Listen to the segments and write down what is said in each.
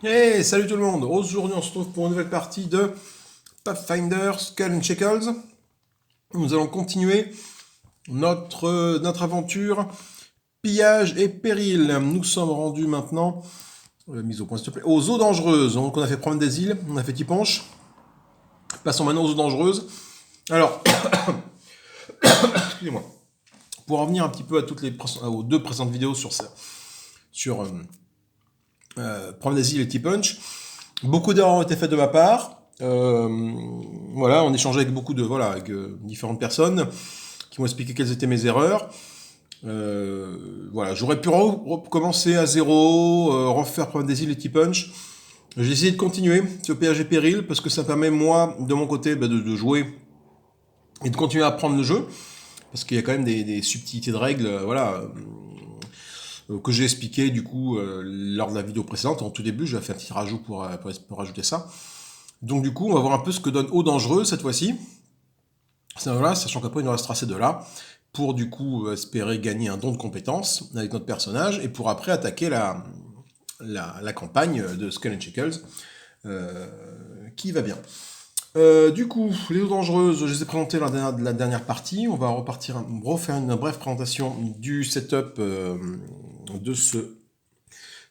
Hey, salut tout le monde! Aujourd'hui, on se retrouve pour une nouvelle partie de Pathfinder Skull and Shackles. Nous allons continuer notre aventure Pillage et Péril. Nous sommes rendus maintenant, mise au point s'il te plaît, aux eaux dangereuses. Donc, on a fait Promenade des îles, on a fait Tiponche. Passons maintenant aux eaux dangereuses. Alors, excusez-moi. Pour revenir un petit peu à aux deux précédentes vidéos sur Promenade des îles et Tiponche, beaucoup d'erreurs ont été faites de ma part. Voilà, on échangeait avec avec différentes personnes qui m'ont expliqué quelles étaient mes erreurs. Voilà, j'aurais pu recommencer à zéro, refaire Promenade des îles et T-Punch. J'ai essayé de continuer ce PHG Péril parce que ça permet moi, de mon côté, de jouer et de continuer à apprendre le jeu. Parce qu'il y a quand même des subtilités de règles, que j'ai expliqué du coup lors de la vidéo précédente. En tout début, je vais faire un petit rajout pour rajouter ça. Donc du coup, on va voir un peu ce que donne Eau Dangereux cette fois-ci. Voilà, sachant qu'après il nous restera ces deux-là, pour du coup espérer gagner un don de compétences avec notre personnage, et pour après attaquer la campagne de Skull and Shackles, qui va bien. Du coup, les eaux dangereuses, je les ai présentées lors de la dernière partie. On va refaire une brève présentation du setup de ce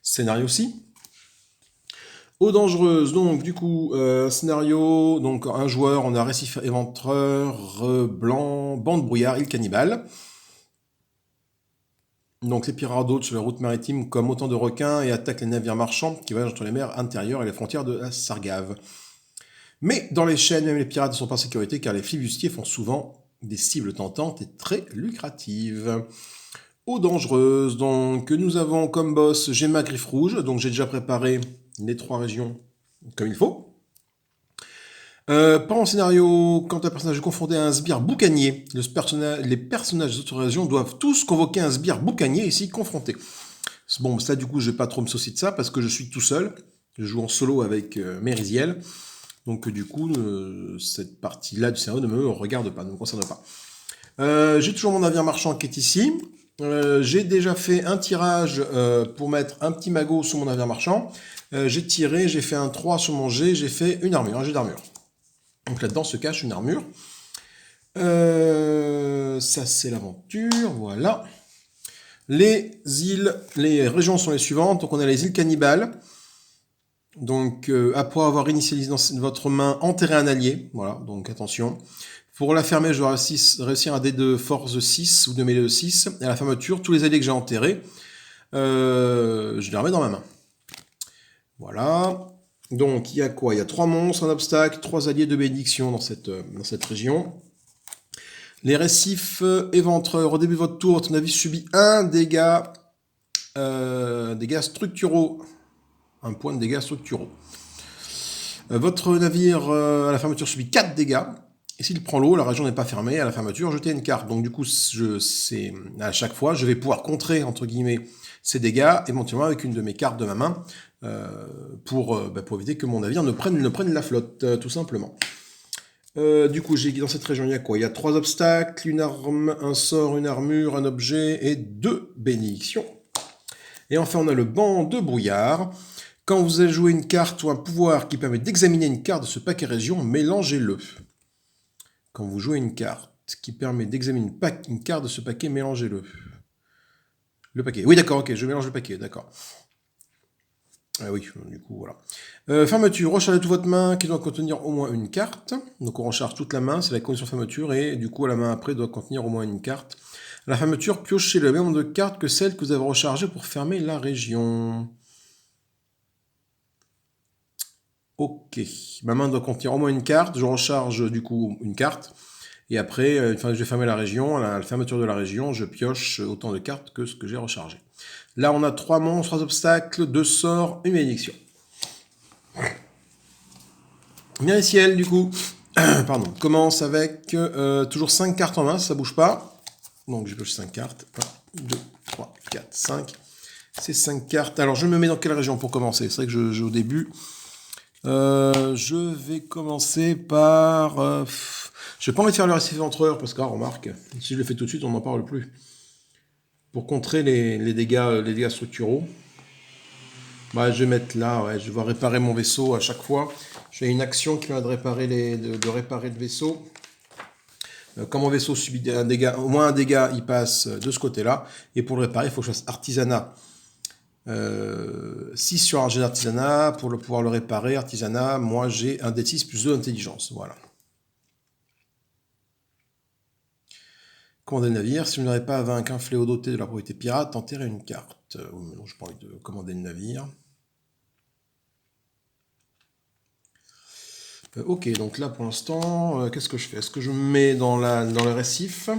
scénario-ci. Eaux dangereuses, donc du coup, scénario, donc un joueur, on a récif éventreur, blanc, bande brouillard, île cannibale. Donc les pirates d'autres sur les routes maritimes comme autant de requins et attaquent les navires marchands qui voyagent entre les mers intérieures et les frontières de la Sargave. Mais dans les chaînes, même les pirates ne sont pas en sécurité car les flibustiers font souvent des cibles tentantes et très lucratives. Eaux dangereuses, donc nous avons comme boss Gemma Griffe Rouge, donc j'ai déjà préparé les 3 régions comme il faut. Pendant le scénario, quand un personnage est confronté à un sbire boucanier, les personnages des autres régions doivent tous convoquer un sbire boucanier et s'y confronter. Bon, ça du coup, je vais pas trop me soucier de ça parce que je suis tout seul. Je joue en solo avec Meriziel. Donc du coup, cette partie-là du scénario ne me regarde pas, ne me concerne pas. J'ai toujours mon navire marchand qui est ici. J'ai déjà fait un tirage pour mettre un petit magot sur mon navire marchand. J'ai tiré, j'ai fait un 3 sur mon jet, j'ai fait une armure, un jet d'armure. Donc là-dedans se cache une armure. Ça c'est l'aventure, voilà. Les régions sont les suivantes. Donc on a les îles cannibales. Donc après avoir initialisé dans votre main, enterrer un allié. Voilà, donc attention. Pour la fermer, je dois réussir un dé de force 6 ou de mêlée de 6. Et à la fermeture, tous les alliés que j'ai enterrés, je les remets dans ma main. Voilà. Donc il y a quoi? Il y a 3 monstres, un obstacle, 3 alliés de bénédiction dans cette région. Les récifs éventreurs, au début de votre tour, votre navire subit un dégâts structuraux. Un point de dégâts structuraux. Votre navire, à la fermeture, subit 4 dégâts. Et s'il prend l'eau, la région n'est pas fermée. À la fermeture, jetez une carte. Donc du coup, à chaque fois, je vais pouvoir contrer, entre guillemets, ces dégâts, éventuellement avec une de mes cartes de ma main, pour éviter que mon navire ne prenne la flotte, tout simplement. Du coup, dans cette région, il y a quoi? Il y a 3 obstacles, une arme, un sort, une armure, un objet et 2 bénédictions. Et enfin, on a le banc de brouillard. Quand vous allez jouer une carte ou un pouvoir qui permet d'examiner une carte de ce paquet région, mélangez-le. Quand vous jouez une carte qui permet d'examiner une carte de ce paquet, mélangez-le. Le paquet. Oui, d'accord, ok, je mélange le paquet, d'accord. Oui, du coup, voilà. Fermeture, rechargez toute votre main qui doit contenir au moins une carte. Donc on recharge toute la main, c'est la condition de fermeture, et du coup, la main après doit contenir au moins une carte. À la fermeture, piochez le même nombre de cartes que celles que vous avez rechargées pour fermer la région. Ok, ma main doit contenir au moins une carte, je recharge du coup une carte, et après, une fois que j'ai fermé la région, à la fermeture de la région, je pioche autant de cartes que ce que j'ai rechargé. Là, on a 3 monstres, 3 obstacles, 2 sorts, une bénédiction. Ciel, du coup, pardon, commence avec toujours 5 cartes en main, ça bouge pas. Donc je pioche 5 cartes. 1, 2, 3, 4, 5. C'est 5 cartes. Alors je me mets dans quelle région pour commencer? C'est vrai que je joue au début. Je vais commencer par... je n'ai pas envie de faire le récif éventreur parce que, remarque, si je le fais tout de suite, on n'en parle plus. Pour contrer les dégâts structuraux. Ouais, je vais mettre là, ouais, je vais réparer mon vaisseau à chaque fois. J'ai une action qui va de réparer, de réparer le vaisseau. Quand mon vaisseau subit un dégât, au moins un dégât, il passe de ce côté-là. Et pour le réparer, il faut que je fasse artisanat. 6 sur un jet d'artisanat. Pour pouvoir le réparer, artisanat, moi j'ai un D6 plus 2 d'intelligence. Voilà. Commander le navire. Si je n'arrive pas à vaincre un fléau doté de la propriété pirate, enterrer une carte. Non, je n'ai pas envie de commander le navire. Ok, donc là pour l'instant, qu'est-ce que je fais? Est-ce que je me mets dans le récif?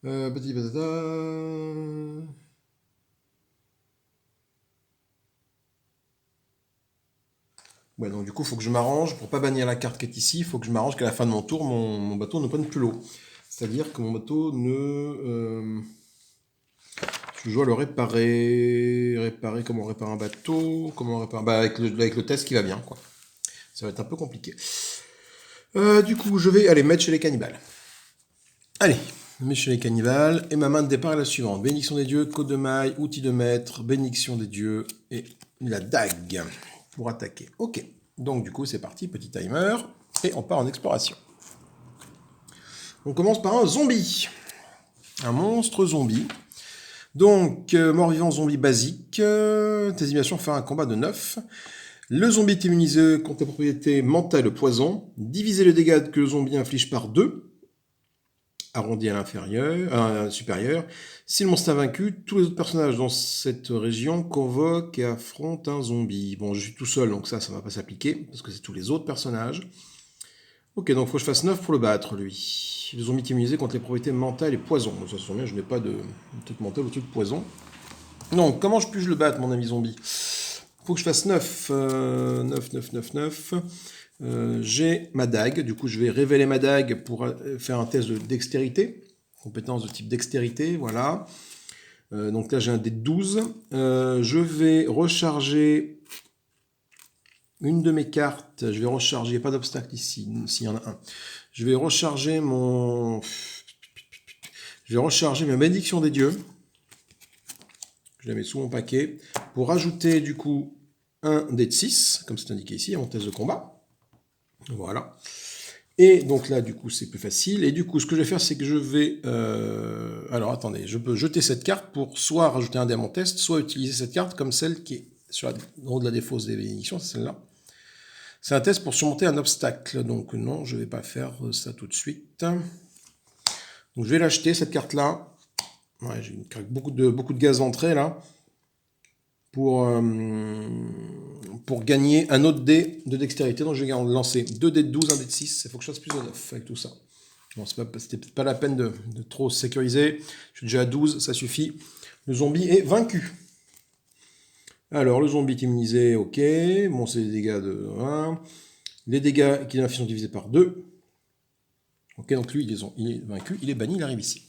Petit patata. Ouais, donc du coup, il faut que je m'arrange, pour pas bannir la carte qui est ici, il faut que je m'arrange qu'à la fin de mon tour, mon bateau ne prenne plus l'eau. C'est-à-dire que mon bateau ne... je dois le réparer. Réparer, comment on répare un bateau? Comment on répare... Bah, avec le test qui va bien, quoi. Ça va être un peu compliqué. Du coup, je vais aller mettre chez les cannibales. Allez, mettre chez les cannibales. Et ma main de départ est la suivante. Bénédiction des dieux, côte de maille, outil de maître, bénédiction des dieux et la dague pour attaquer. Ok, donc du coup, c'est parti, petit timer. Et on part en exploration. On commence par un zombie. Un monstre zombie. Donc, mort-vivant zombie basique. Tes animations font un combat de 9. Le zombie est immunisé contre les propriétés mentales et poison. Divisez le dégât que le zombie inflige par 2. Arrondi à l'inférieur, supérieur. Si le monstre est vaincu, tous les autres personnages dans cette région convoquent et affrontent un zombie. Bon, je suis tout seul, donc ça ne va pas s'appliquer, parce que c'est tous les autres personnages. Ok, donc il faut que je fasse 9 pour le battre, lui. Le zombie est immunisé contre les propriétés mentales et poison. Ça se sent bien, je n'ai pas de truc mental ou de truc poison. Donc, comment puis-je le battre, mon ami zombie? Faut que je fasse 9. 9, 9, 9, 9. J'ai ma dague, du coup je vais révéler ma dague pour faire un test de dextérité, compétence de type dextérité, voilà. Donc là j'ai un dé de 12. Je vais recharger une de mes cartes, je vais recharger, pas d'obstacle ici, s'il y en a un. Je vais recharger ma bénédiction des dieux. Je la mets sous mon paquet, pour rajouter du coup un dé de 6, comme c'est indiqué ici, à mon test de combat. Voilà. Et donc là, du coup, c'est plus facile. Et du coup, ce que je vais faire, c'est que je vais... alors, attendez, je peux jeter cette carte pour soit rajouter un dé à mon test, soit utiliser cette carte comme celle qui est sur en haut de la défausse des bénédictions, c'est celle-là. C'est un test pour surmonter un obstacle. Donc non, je ne vais pas faire ça tout de suite. Donc je vais l'acheter, cette carte-là. Ouais, j'ai beaucoup de gaz d'entrée, là. Pour gagner un autre dé de dextérité. Donc je vais lancer 2 dés de 12, un dé de 6. Il faut que je fasse plus de 9 avec tout ça. Bon, c'était pas la peine de trop sécuriser. Je suis déjà à 12, ça suffit. Le zombie est vaincu. Alors, le zombie est immunisé, ok. Bon, c'est les dégâts de 1. Les dégâts qu'il inflige sont divisés par 2. Ok, donc lui, il est vaincu, il est banni, il arrive ici.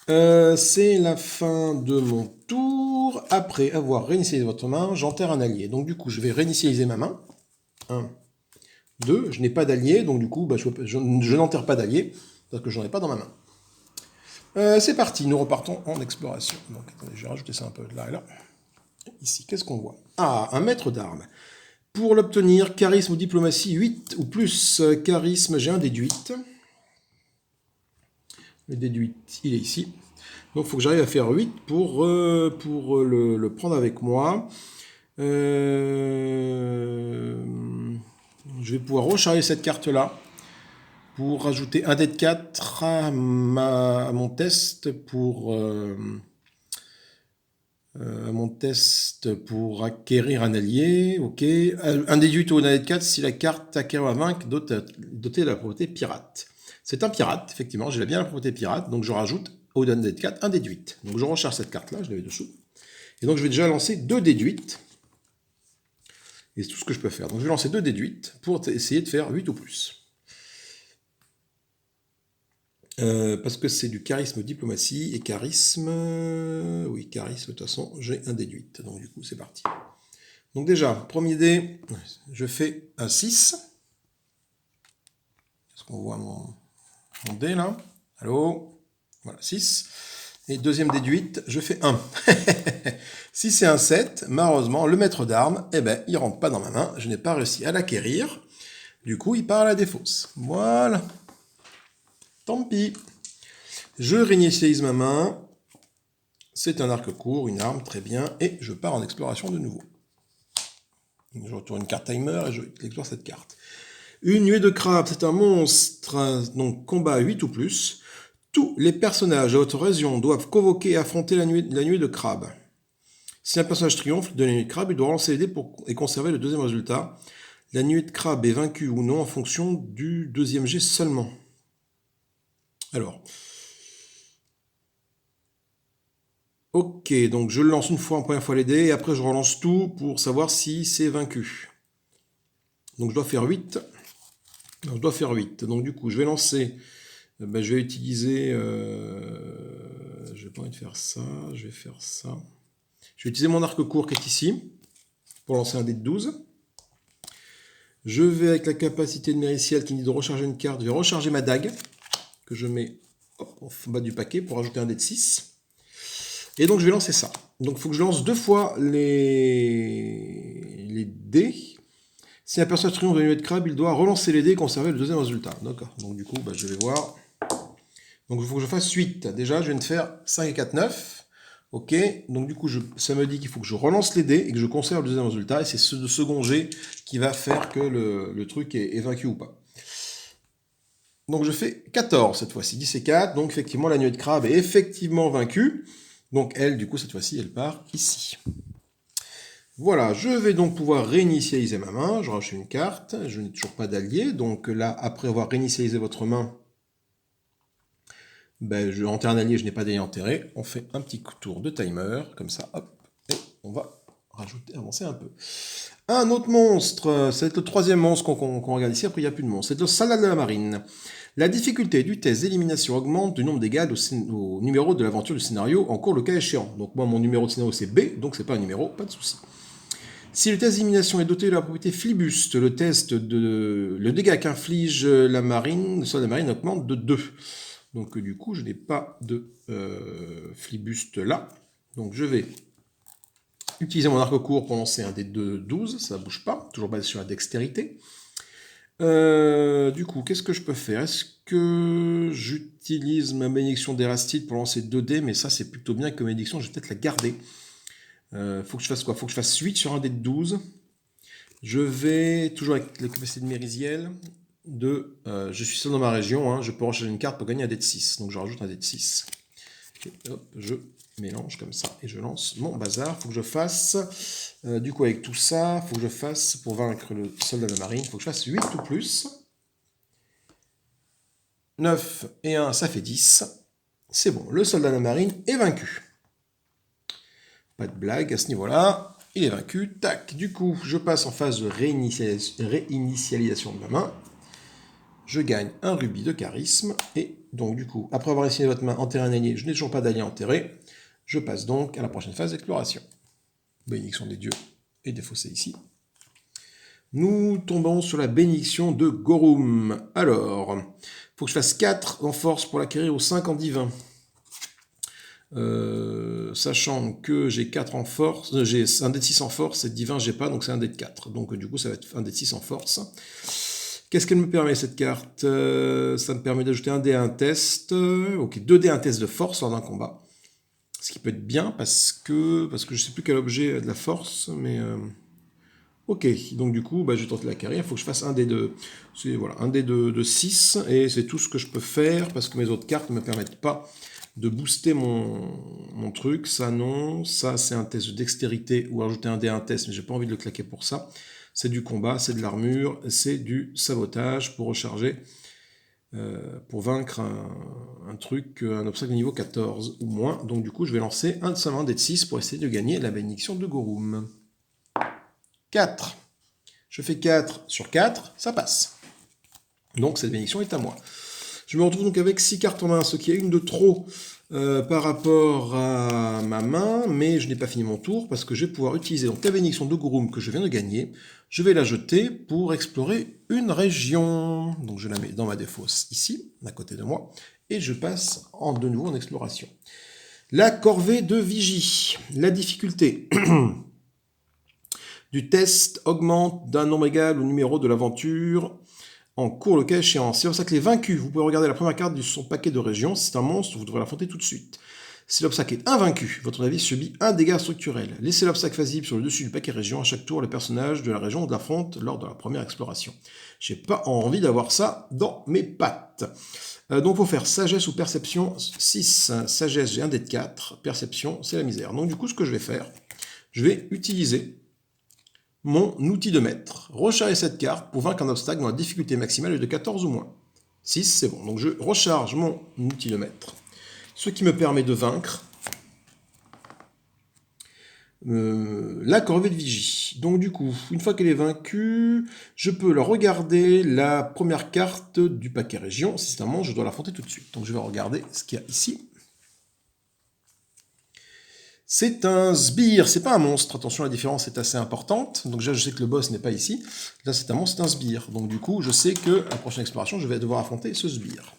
C'est la fin de mon tour. Après avoir réinitialisé votre main, j'enterre un allié. Donc du coup, je vais réinitialiser ma main. 1, 2. Je n'ai pas d'allié, donc du coup, bah, je n'enterre pas d'allié, parce que je n'en ai pas dans ma main. C'est parti, nous repartons en exploration. Donc attendez, je vais rajouter ça un peu là et là. Ici, qu'est-ce qu'on voit? Ah, un maître d'armes. Pour l'obtenir, charisme ou diplomatie 8 ou plus. Charisme, j'ai un dé de 8. Le dé de 8, il est ici. Donc il faut que j'arrive à faire 8 pour le prendre avec moi. Je vais pouvoir recharger cette carte-là pour rajouter un dé de 4 à mon test pour acquérir un allié. Ok. Un dé de 8 ou un dé de 4 si la carte acquiert à vaincre dotée de la propriété pirate. C'est un pirate, effectivement, j'ai bien la propriété pirate, donc je rajoute au dé de 4 un dé de 8. Donc je recharge cette carte-là, je l'avais dessous. Et donc je vais déjà lancer 2 dés de 8. Et c'est tout ce que je peux faire. Donc je vais lancer 2 dés de 8 pour essayer de faire 8 ou plus. Parce que c'est du charisme diplomatie, et charisme... oui, charisme, de toute façon, j'ai un dé de 8. Donc du coup, c'est parti. Donc déjà, premier dé, je fais un 6. Est-ce qu'on voit mon dé là? Allô? Voilà, 6. Et deuxième dé de 8, je fais 1. Si c'est un 7, malheureusement, le maître d'armes, eh ben, il rentre pas dans ma main. Je n'ai pas réussi à l'acquérir. Du coup, il part à la défausse. Voilà. Tant pis. Je réinitialise ma main. C'est un arc court, une arme, très bien. Et je pars en exploration de nouveau. Je retourne une carte timer et je explore cette carte. Une nuée de crabe, c'est un monstre. Donc, combat 8 ou plus. Tous les personnages de votre région doivent convoquer et affronter la nuée de crabe. Si un personnage triomphe de la nuée de crabe, il doit lancer les dés et conserver le deuxième résultat. La nuée de crabe est vaincue ou non en fonction du deuxième jet seulement. Alors. Ok, donc je lance une fois en première fois les dés et après je relance tout pour savoir si c'est vaincu. Donc je dois faire 8. Non, je dois faire 8. Donc du coup, je vais lancer. Je vais utiliser. Je vais pas envie de faire ça. Je vais faire ça. Je vais utiliser mon arc court qui est ici pour lancer un dé de 12. Je vais avec la capacité de Mériciel qui me dit de recharger une carte. Je vais recharger ma dague que je mets en bas du paquet pour ajouter un dé de 6. Et donc je vais lancer ça. Donc il faut que je lance 2 fois les dés. Si un personnage triomphe de la nuée de crabe, il doit relancer les dés et conserver le deuxième résultat. D'accord. Donc du coup, je vais voir. Donc il faut que je fasse 8. Déjà, je viens de faire 5 et 4, 9. Ok. Donc du coup, ça me dit qu'il faut que je relance les dés et que je conserve le deuxième résultat. Et c'est ce second jet qui va faire que le truc est vaincu ou pas. Donc je fais 14 cette fois-ci. 10 et 4. Donc effectivement, la nuée de crabe est effectivement vaincue. Donc elle, du coup, cette fois-ci, elle part ici. Voilà, je vais donc pouvoir réinitialiser ma main. Je rajoute une carte. Je n'ai toujours pas d'allié. Donc là, après avoir réinitialisé votre main, je enterre un allié, je n'ai pas d'allié enterré. On fait un petit tour de timer, comme ça, hop. Et on va avancer un peu. Un autre monstre, c'est le troisième monstre qu'on regarde ici. Après, il n'y a plus de monstre. C'est le Salade de la Marine. La difficulté du test d'élimination augmente du nombre d'égal au numéro de l'aventure du scénario en cours le cas échéant. Donc moi, mon numéro de scénario, c'est B, donc c'est pas un numéro, pas de souci. Si le test d'élimination est doté de la propriété flibuste, le dégât qu'inflige la marine, le soldat de la marine augmente de 2. Donc du coup, je n'ai pas de flibuste là. Donc je vais utiliser mon arc court pour lancer un dé de 12, ça ne bouge pas, toujours basé sur la dextérité. Du coup, qu'est-ce que je peux faire? Est-ce que j'utilise ma bénédiction d'Érastide pour lancer 2 dés? Mais ça, c'est plutôt bien que ma bénédiction, je vais peut-être la garder. Faut que je fasse quoi? Faut que je fasse 8 sur un dé de 12. Je vais, toujours avec la capacité de Mérisiel, je suis seul dans ma région, hein, je peux recharger une carte pour gagner un dé de 6. Donc je rajoute un dé de 6. Et hop, je mélange comme ça et je lance mon bazar. Faut que je fasse, du coup avec tout ça, faut que je fasse, pour vaincre le soldat de la marine, faut que je fasse 8 ou plus. 9 et 1, ça fait 10. C'est bon, le soldat de la marine est vaincu. Pas de blague à ce niveau-là. Il est vaincu. Tac. Du coup, je passe en phase de réinitialisation de ma main. Je gagne un rubis de charisme. Et donc, du coup, après avoir essayé votre main, enterrer un allié, je n'ai toujours pas d'allié enterré. Je passe donc à la prochaine phase d'exploration. Bénédiction des dieux est défaussée ici. Nous tombons sur la bénédiction de Gorum. Alors, il faut que je fasse 4 en force pour l'acquérir ou 5 en divin. Sachant que j'ai 4 en force, j'ai un dé de 6 en force, et divin j'ai pas, donc c'est un dé de 4. Donc du coup ça va être un dé de 6 en force. Qu'est-ce qu'elle me permet cette carte? Ça me permet d'ajouter un dé à un test, ok, 2 dés à un test de force lors d'un combat. Ce qui peut être bien parce que je sais plus quel objet a de la force, mais... Ok, donc du coup, je vais tenter la carrière, il faut que je fasse un dé de... Voilà, un dé de 6, et c'est tout ce que je peux faire, parce que mes autres cartes ne me permettent pas de booster mon truc. Ça non, ça c'est un test de dextérité, ou ajouter un dé à un test, mais j'ai pas envie de le claquer pour ça. C'est du combat, c'est de l'armure, c'est du sabotage pour recharger, pour vaincre un truc, un obstacle de niveau 14 ou moins. Donc du coup, je vais lancer seulement un dé de 6 pour essayer de gagner la bénédiction de Gorum. 4. Je fais 4 sur 4, ça passe. Donc cette bénédiction est à moi. Je me retrouve donc avec 6 cartes en main, ce qui est une de trop par rapport à ma main, mais je n'ai pas fini mon tour parce que je vais pouvoir utiliser donc la bénédiction de Gorum que je viens de gagner. Je vais la jeter pour explorer une région. Donc je la mets dans ma défausse ici, à côté de moi, et je passe de nouveau en exploration. La corvée de vigie. La difficulté du test augmente d'un nombre égal au numéro de l'aventure en cours le cas échéant. Si l'obstacle est vaincu, vous pouvez regarder la première carte de son paquet de régions. Si c'est un monstre, vous devrez l'affronter tout de suite. Si l'obstacle est invaincu, votre navire subit un dégât structurel. Laissez l'obstacle visible sur le dessus du paquet région. À chaque tour, le personnage de la région l'affronte lors de la première exploration. J'ai pas envie d'avoir ça dans mes pattes. Donc il faut faire sagesse ou perception 6. Sagesse, j'ai un dé de 4. Perception, c'est la misère. Donc du coup, ce que je vais faire, je vais utiliser mon outil de maître. Recharger cette carte pour vaincre un obstacle dont la difficulté maximale est de 14 ou moins. 6, c'est bon. Donc je recharge mon outil de maître. Ce qui me permet de vaincre la corvée de vigie. Donc du coup, une fois qu'elle est vaincue, je peux la regarder la première carte du paquet région. Si c'est un monstre, je dois l'affronter tout de suite. Donc je vais regarder ce qu'il y a ici. C'est un sbire, c'est pas un monstre. Attention, la différence est assez importante. Donc déjà, je sais que le boss n'est pas ici. Là, c'est un monstre, c'est un sbire. Donc du coup, je sais que la prochaine exploration, je vais devoir affronter ce sbire.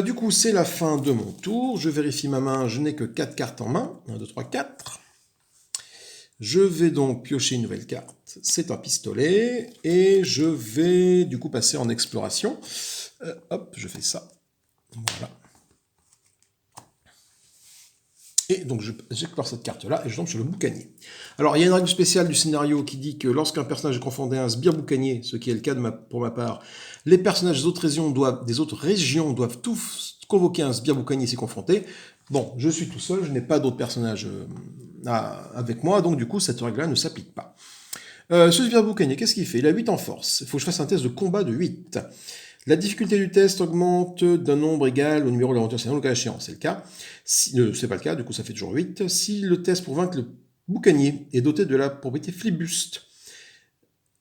Du coup, c'est la fin de mon tour. Je vérifie ma main, je n'ai que 4 cartes en main. 1, 2, 3, 4. Je vais donc piocher une nouvelle carte. C'est un pistolet. Et je vais du coup passer en exploration. Hop, je fais ça. Voilà. Et donc j'explore cette carte-là et je tombe sur le boucanier. Alors il y a une règle spéciale du scénario qui dit que lorsqu'un personnage est confondé à un sbire boucanier, ce qui est le cas pour ma part, les personnages des autres régions doivent tous convoquer un sbire boucanier s'y confronter. Bon, je suis tout seul, je n'ai pas d'autres personnages avec moi, donc du coup cette règle-là ne s'applique pas. Ce sbire boucanier, qu'est-ce qu'il fait? Il a 8 en force. Il faut que je fasse un test de combat de 8. La difficulté du test augmente d'un nombre égal au numéro de l'aventure scénario, le cas échéant, c'est le cas. Si, c'est pas le cas, du coup ça fait toujours 8. Si le test pour vaincre le boucanier est doté de la propriété flibuste,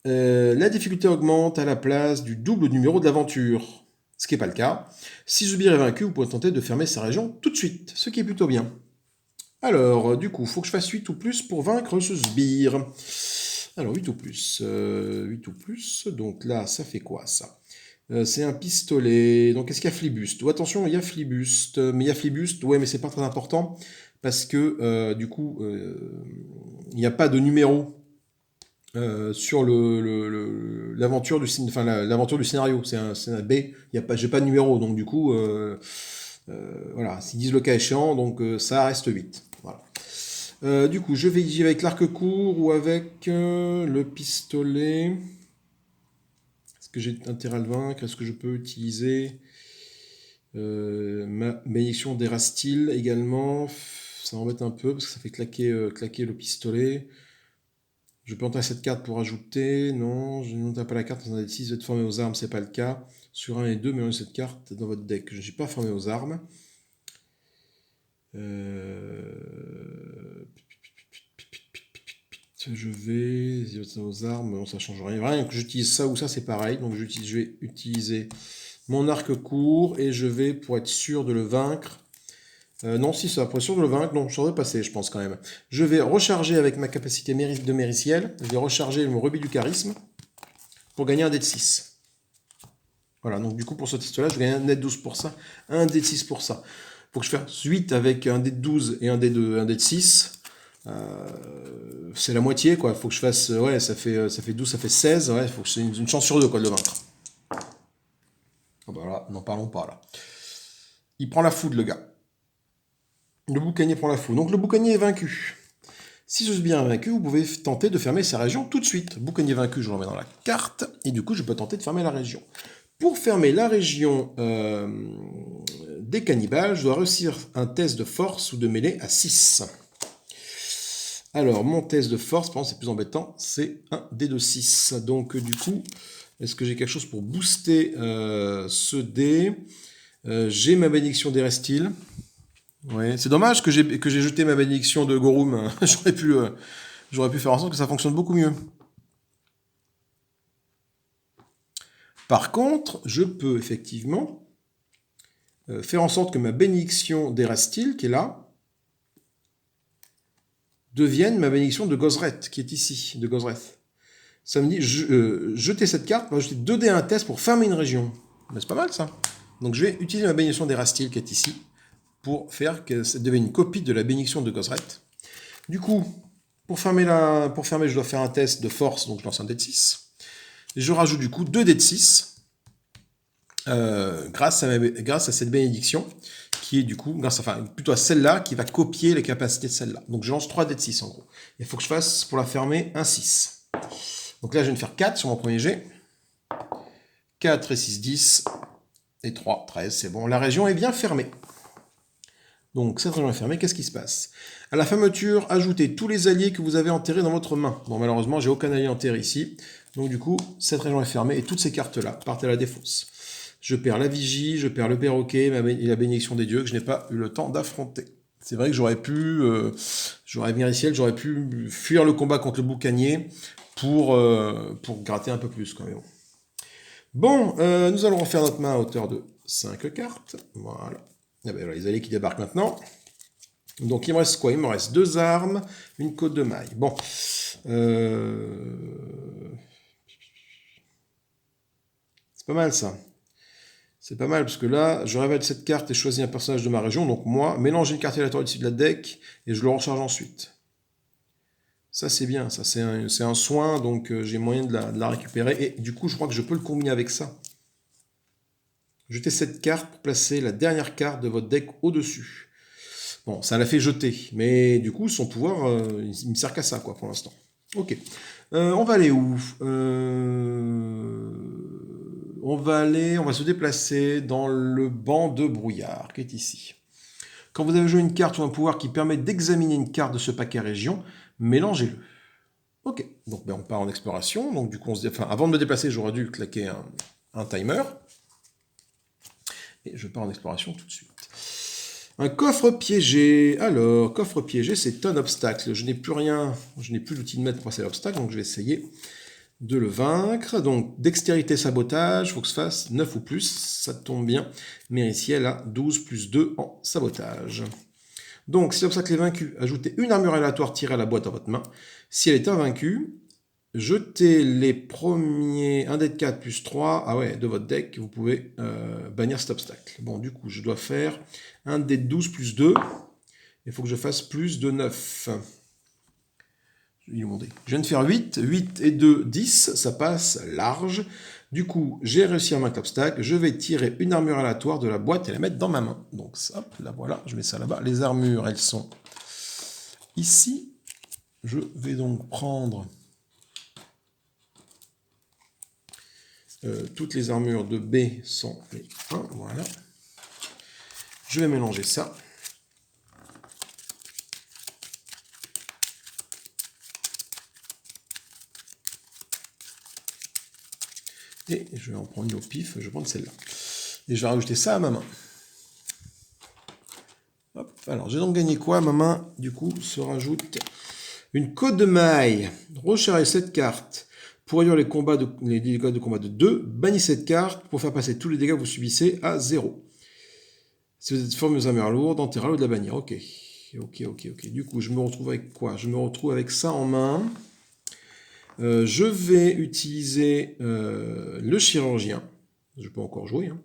la difficulté augmente à la place du double numéro de l'aventure, ce qui n'est pas le cas. Si Zubir est vaincu, vous pouvez tenter de fermer sa région tout de suite, ce qui est plutôt bien. Alors, du coup, il faut que je fasse 8 ou plus pour vaincre ce sbire. Alors, 8 ou plus. 8 ou plus, donc là, ça fait quoi, ça? C'est un pistolet. Donc, est-ce qu'il y a flibuste? Attention, il y a flibuste. Mais il y a flibuste, ouais, mais c'est pas très important. Parce que, du coup, il n'y a pas de numéro sur l'aventure du scénario. C'est un B. J'ai pas de numéro. Donc, du coup, voilà. S'ils disent le cas échéant, donc ça reste 8. Voilà. Du coup, j'y vais avec l'arc court ou avec le pistolet. Que j'ai intérêt à le vaincre? Est-ce que je peux utiliser ma bénédiction d'Erastil également? Ça m'embête un peu parce que ça fait claquer le pistolet. Je peux entrer cette carte pour ajouter. Non, je ne tape pas la carte dans un D6. Vous êtes formé aux armes, c'est pas le cas. Sur 1 et 2, mélangez cette carte dans votre deck. Je ne suis pas formé aux armes. Je vais aux armes, bon, ça change rien. Rien que j'utilise ça ou ça, c'est pareil. Donc je vais utiliser mon arc court et je vais, pour être sûr de le vaincre. Non, si ça, pour être sûr de le vaincre, non, je saurais passer, je pense quand même. Je vais recharger avec ma capacité de mériciel. Je vais recharger mon rubis du charisme pour gagner un dé de 6. Voilà, donc du coup, pour ce test-là, je gagne un dé de 12 pour ça, un dé de 6 pour ça. Faut que je fasse 8 avec un dé de 12 et un dé de 6. C'est la moitié, quoi. Faut que je fasse. Ouais, ça fait 12, ça fait 16. Ouais, faut que c'est une chance sur deux, quoi, de le vaincre. Oh, bah là, n'en parlons pas, là. Il prend la foudre, le gars. Le boucanier prend la foudre. Donc le boucanier est vaincu. Si ce sbire est vaincu, vous pouvez tenter de fermer sa région tout de suite. Boucanier vaincu, je le remets dans la carte. Et du coup, je peux tenter de fermer la région. Pour fermer la région des cannibales, je dois réussir un test de force ou de mêlée à 6. Alors, mon test de force, par exemple, c'est plus embêtant, c'est un dé de 6. Donc, du coup, est-ce que j'ai quelque chose pour booster ce dé? J'ai ma bénédiction d'Erestil. Ouais, c'est dommage que j'ai jeté ma bénédiction de Gorum. J'aurais pu faire en sorte que ça fonctionne beaucoup mieux. Par contre, je peux effectivement faire en sorte que ma bénédiction d'Erastil, qui est là, devienne ma bénédiction de Gozreth, qui est ici, de Gozreth. Ça me dit, jeter cette carte, on va jeter 2 dés à un test pour fermer une région. Mais c'est pas mal ça. Donc je vais utiliser ma bénédiction d'Erastil, qui est ici, pour faire que ça devienne une copie de la bénédiction de Gozreth. Du coup, pour fermer, je dois faire un test de force, donc je lance un dé de 6. Et je rajoute du coup 2 dés de 6, grâce à cette bénédiction, qui est du coup, plutôt à celle-là, qui va copier les capacités de celle-là. Donc je lance 3 dés de 6 en gros. Il faut que je fasse, pour la fermer, un 6. Donc là, je viens de faire 4 sur mon premier jet. 4 et 6, 10. Et 3, 13, c'est bon. La région est bien fermée. Donc cette région est fermée, qu'est-ce qui se passe? À la fermeture, ajoutez tous les alliés que vous avez enterrés dans votre main. Bon, malheureusement, j'ai aucun allié enterré ici. Donc du coup, cette région est fermée et toutes ces cartes-là partent à la défausse. Je perds la vigie, je perds le perroquet et la bénédiction des dieux que je n'ai pas eu le temps d'affronter. C'est vrai que j'aurais pu fuir le combat contre le boucanier pour gratter un peu plus quand même. Bon, nous allons refaire notre main à hauteur de 5 cartes. Voilà. Ah ben voilà, les alliés qui débarquent maintenant. Donc il me reste quoi? Il me reste 2 armes, une côte de maille. Bon. C'est pas mal ça. C'est pas mal, parce que là, je révèle cette carte et choisis un personnage de ma région. Donc moi, mélanger une carte aléatoire ici de la deck, et je le recharge ensuite. Ça c'est bien, ça c'est un soin, donc j'ai moyen de la récupérer. Et du coup, je crois que je peux le combiner avec ça. Jetez cette carte pour placer la dernière carte de votre deck au-dessus. Bon, ça l'a fait jeter, mais du coup, son pouvoir, il me sert qu'à ça, quoi, pour l'instant. Ok. On va aller où? On va se déplacer dans le banc de brouillard, qui est ici. Quand vous avez joué une carte ou un pouvoir qui permet d'examiner une carte de ce paquet région, mélangez-le. Ok, donc on part en exploration. Donc du coup, avant de me déplacer, j'aurais dû claquer un timer. Et je pars en exploration tout de suite. Un coffre piégé. Alors, coffre piégé, c'est un obstacle. Je n'ai plus rien, je n'ai plus l'outil de maître pour passer l'obstacle, donc je vais essayer de le vaincre. Donc, dextérité, sabotage, il faut que je fasse 9 ou plus, ça tombe bien. Mais ici, elle a 12 plus 2 en sabotage. Donc, si l'obstacle est vaincu, ajoutez une armure aléatoire tirée à la boîte à votre main. Si elle est invaincue, jetez les premiers 1 dé de 4 plus 3 de votre deck, vous pouvez bannir cet obstacle. Bon, du coup, je dois faire 1 dé de 12 plus 2. Il faut que je fasse plus de 9. Je viens de faire 8. 8 et 2, 10. Ça passe large. Du coup, j'ai réussi à vaincre l'obstacle. Je vais tirer une armure aléatoire de la boîte et la mettre dans ma main. Donc, hop, là, voilà, je mets ça là-bas. Les armures, elles sont ici. Je vais donc prendre toutes les armures de B sont les 1, voilà. Je vais mélanger ça. Et je vais en prendre une au pif, je vais prendre celle-là. Et je vais rajouter ça à ma main. Hop, alors j'ai donc gagné quoi? Ma main, du coup, se rajoute une côte de maille. Rechargez cette carte. Pour réduire les dégâts de combat de 2, bannissez cette carte pour faire passer tous les dégâts que vous subissez à 0. Si vous êtes formé aux armures lourdes, enterrez-le ou de la bannir. Ok. Du coup, je me retrouve avec quoi? Je me retrouve avec ça en main. Je vais utiliser le chirurgien. Je peux encore jouer. Hein.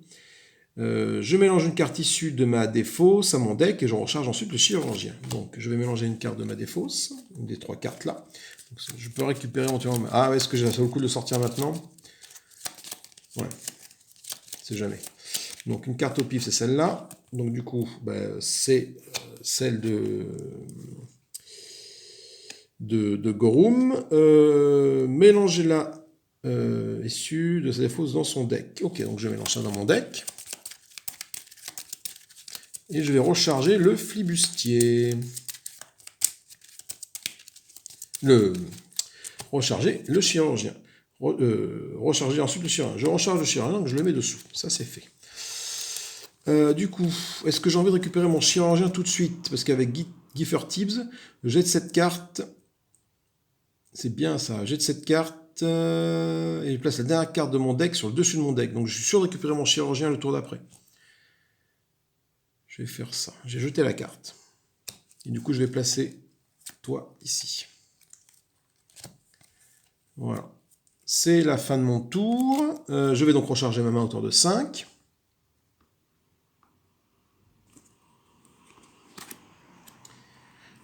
Je mélange une carte issue de ma défausse à mon deck et je recharge ensuite le chirurgien. Donc, je vais mélanger une carte de ma défausse, une des 3 cartes là. Donc, je peux récupérer éventuellement. Ah, est-ce que ça vaut le coup de le sortir maintenant? Ouais, c'est jamais. Donc, une carte au pif, c'est celle-là. Donc, du coup, c'est celle de Gorum. Mélangez-la issue de sa défausse dans son deck. Ok, donc je mélange ça dans mon deck. Et je vais recharger le flibustier. Recharger le chirurgien. Recharger ensuite le chirurgien. Je recharge le chirurgien, donc je le mets dessous. Ça, c'est fait. Du coup, est-ce que j'ai envie de récupérer mon chirurgien tout de suite? Parce qu'avec Gifford Tibbs, je jette cette carte. C'est bien ça. Jette cette carte et je place la dernière carte de mon deck sur le dessus de mon deck. Donc je suis sûr de récupérer mon chirurgien le tour d'après. Je vais faire ça. J'ai jeté la carte. Et du coup, je vais placer toi ici. Voilà. C'est la fin de mon tour. Je vais donc recharger ma main à hauteur de 5.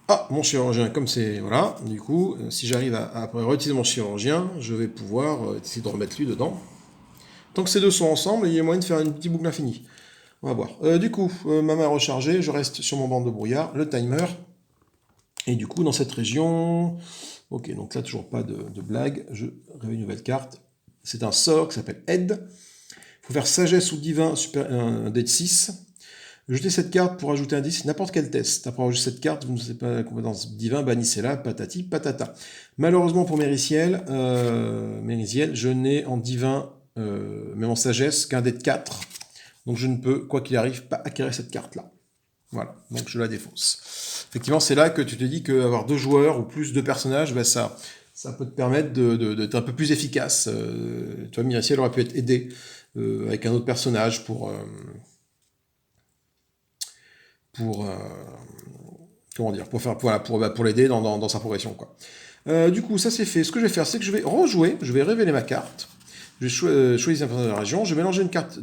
Ah, mon chirurgien, comme c'est... Voilà, du coup, si j'arrive à réutiliser mon chirurgien, je vais pouvoir essayer de remettre lui dedans. Tant que ces deux sont ensemble, il y a moyen de faire une petite boucle infinie. On va voir. Du coup, ma main rechargée, je reste sur mon banc de brouillard, le timer. Et du coup, dans cette région... Ok, donc là, toujours pas de blague. Je réveille une nouvelle carte. C'est un sort qui s'appelle Aide. Il faut faire sagesse ou divin, un dé de 6. Jetez cette carte pour ajouter un 10, n'importe quel test. Après avoir ajouté cette carte, vous ne savez pas la compétence divin, bannissez-la, patati, patata. Malheureusement pour Mérisiel, je n'ai en divin, même en sagesse, qu'un dé de 4. Donc je ne peux, quoi qu'il arrive, pas acquérir cette carte-là. Voilà, donc je la défausse. Effectivement, c'est là que tu te dis qu'avoir 2 joueurs ou plus de personnages, bah ça peut te permettre d'être un peu plus efficace. Tu vois, Mérisiel aurait pu être aidé avec un autre personnage pour comment dire, pour l'aider dans sa progression, quoi. Du coup, ça c'est fait. Ce que je vais faire, c'est que je vais rejouer, je vais révéler ma carte. Je vais choisir un personnage de la région, je vais mélanger une carte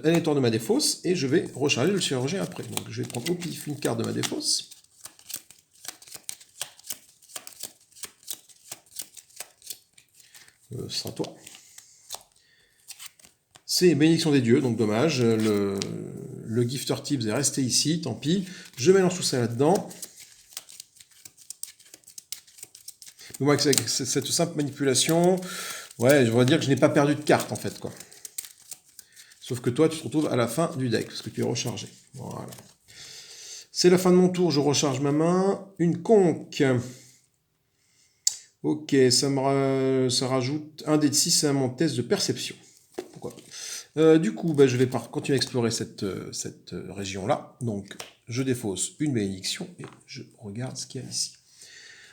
aléatoire de ma défausse et je vais recharger le chirurgien après. Donc je vais prendre au pif une carte de ma défausse. Ce sera toi. C'est bénédiction des dieux, donc dommage. Le Gifter Tips est resté ici, tant pis. Je mélange tout ça là-dedans. Moi, avec cette simple manipulation, ouais, je voudrais dire que je n'ai pas perdu de carte, en fait, quoi. Sauf que toi, tu te retrouves à la fin du deck, parce que tu es rechargé. Voilà. C'est la fin de mon tour, je recharge ma main. Une conque. Ok, ça rajoute un dé de 6 à mon test de perception. Pourquoi pas. Du coup, je vais continuer à explorer cette région-là. Donc, je défausse une bénédiction et je regarde ce qu'il y a ici.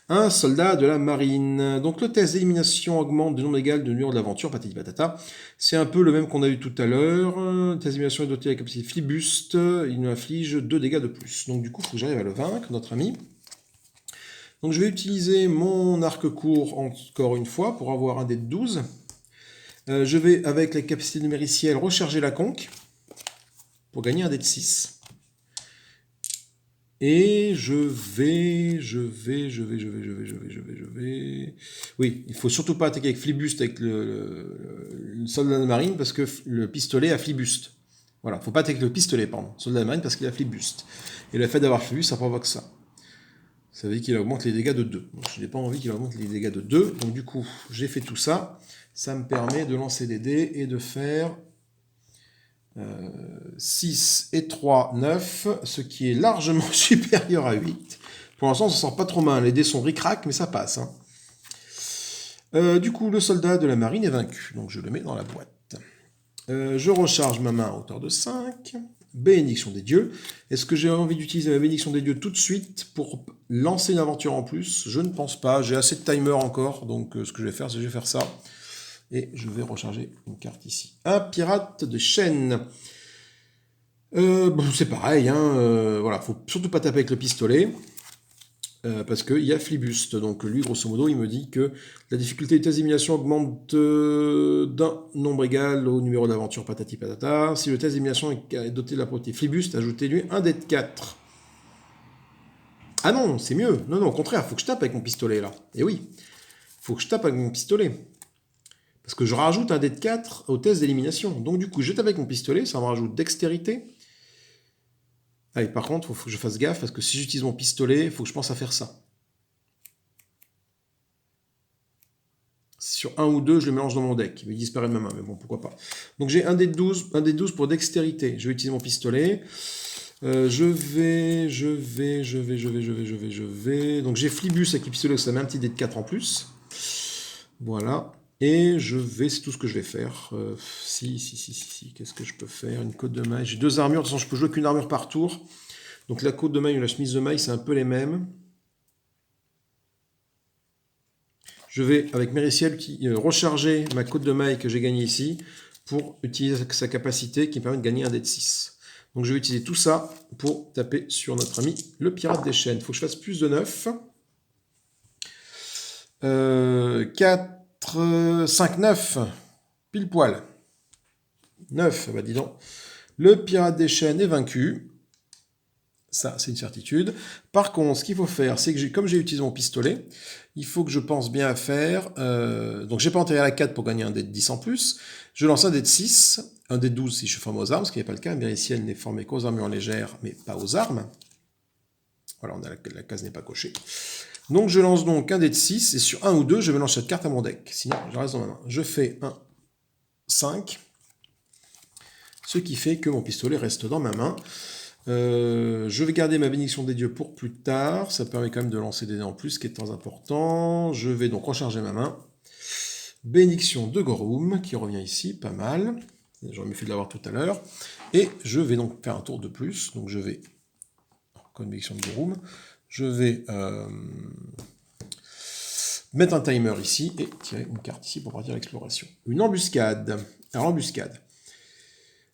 Un soldat de la marine. Donc le test d'élimination augmente de nombre égal de numéros de l'aventure, patati patata. C'est un peu le même qu'on a eu tout à l'heure. Le test d'élimination est doté de la capacité flibuste. Il nous inflige 2 dégâts de plus. Donc du coup, il faut que j'arrive à le vaincre, notre ami. Donc je vais utiliser mon arc court encore une fois pour avoir un dé de 12. Je vais, avec la capacité numéricielle, recharger la conque pour gagner un dé de 6. Et je vais... Oui, il faut surtout pas attaquer avec flibuste avec le soldat de marine parce que le pistolet a flibuste. Voilà, faut pas attaquer le pistolet, pardon, soldat de marine parce qu'il a flibuste. Et le fait d'avoir flibuste, ça provoque ça. Ça veut dire qu'il augmente les dégâts de 2. Donc je n'ai pas envie qu'il augmente les dégâts de 2. Donc du coup, j'ai fait tout ça. Ça me permet de lancer des dés et de faire 6 et 3, 9, ce qui est largement supérieur à 8. Pour l'instant, on s'en sort pas trop mal. Les dés sont ric-rac, mais ça passe. Du coup, le soldat de la marine est vaincu. Donc je le mets dans la boîte. Je recharge ma main à hauteur de 5. Bénédiction des dieux. Est-ce que j'ai envie d'utiliser la bénédiction des dieux tout de suite pour lancer une aventure en plus? Je ne pense pas. J'ai assez de timer encore. Donc ce que je vais faire, c'est que je vais faire ça. Et je vais recharger une carte ici. Un pirate de chêne. C'est pareil. Voilà, faut surtout pas taper avec le pistolet. Parce qu'il y a flibuste. Donc lui, grosso modo, il me dit que la difficulté de test d'élimination augmente d'un nombre égal au numéro d'aventure patati patata. Si le test d'élimination est doté de la propriété flibuste, ajoutez-lui un dé de 4. Ah non, c'est mieux. Non, au contraire, faut que je tape avec mon pistolet, là. Et oui, faut que je tape avec mon pistolet. Parce que je rajoute un dé de 4 au test d'élimination. Donc du coup, je tape avec mon pistolet, ça me rajoute dextérité. Ah, et par contre, il faut que je fasse gaffe, parce que si j'utilise mon pistolet, il faut que je pense à faire ça. Sur 1 ou 2, je le mélange dans mon deck. Il va disparaître de ma main, mais bon, pourquoi pas. Donc j'ai un dé de 12 pour dextérité. Je vais utiliser mon pistolet. Je vais. Donc j'ai flibus avec le pistolet, ça met un petit dé de 4 en plus. Voilà. Et je vais, c'est tout ce que je vais faire. Qu'est-ce que je peux faire? Une côte de maille. J'ai 2 armures, de toute façon je peux jouer qu'une armure par tour. Donc la côte de maille ou la chemise de maille, c'est un peu les mêmes. Je vais, avec Mériciel, recharger ma côte de maille que j'ai gagnée ici pour utiliser sa capacité qui me permet de gagner un dé de 6. Donc je vais utiliser tout ça pour taper sur notre ami le pirate des chênes. Il faut que je fasse plus de 9. 4, 5, 9. Pile poil. 9, bah dis donc. Le pirate des chênes est vaincu. Ça, c'est une certitude. Par contre, ce qu'il faut faire, c'est que comme j'ai utilisé mon pistolet, il faut que je pense bien à faire... donc, j'ai pas enterré à la 4 pour gagner un dé de 10 en plus. Je lance un dé de 6, un dé de 12 si je suis formé aux armes, ce qui n'est pas le cas. Mériciel n'est formé qu'aux armures légères, mais pas aux armes. Voilà, la case n'est pas cochée. Donc, je lance donc un dé de 6, et sur 1 ou 2, je mélange cette carte à mon deck. Sinon, je reste dans ma main. Je fais un 5, ce qui fait que mon pistolet reste dans ma main. Je vais garder ma bénédiction des dieux pour plus tard. Ça permet quand même de lancer des dés en plus, ce qui est très important. Je vais donc recharger ma main. Bénédiction de Gorum, qui revient ici, pas mal. J'aurais mieux fait de l'avoir tout à l'heure. Et je vais donc faire un tour de plus. Donc je vais... Encore une bénédiction de Gorum. Je vais mettre un timer ici et tirer une carte ici pour partir à l'exploration. Une embuscade. Alors l'embuscade.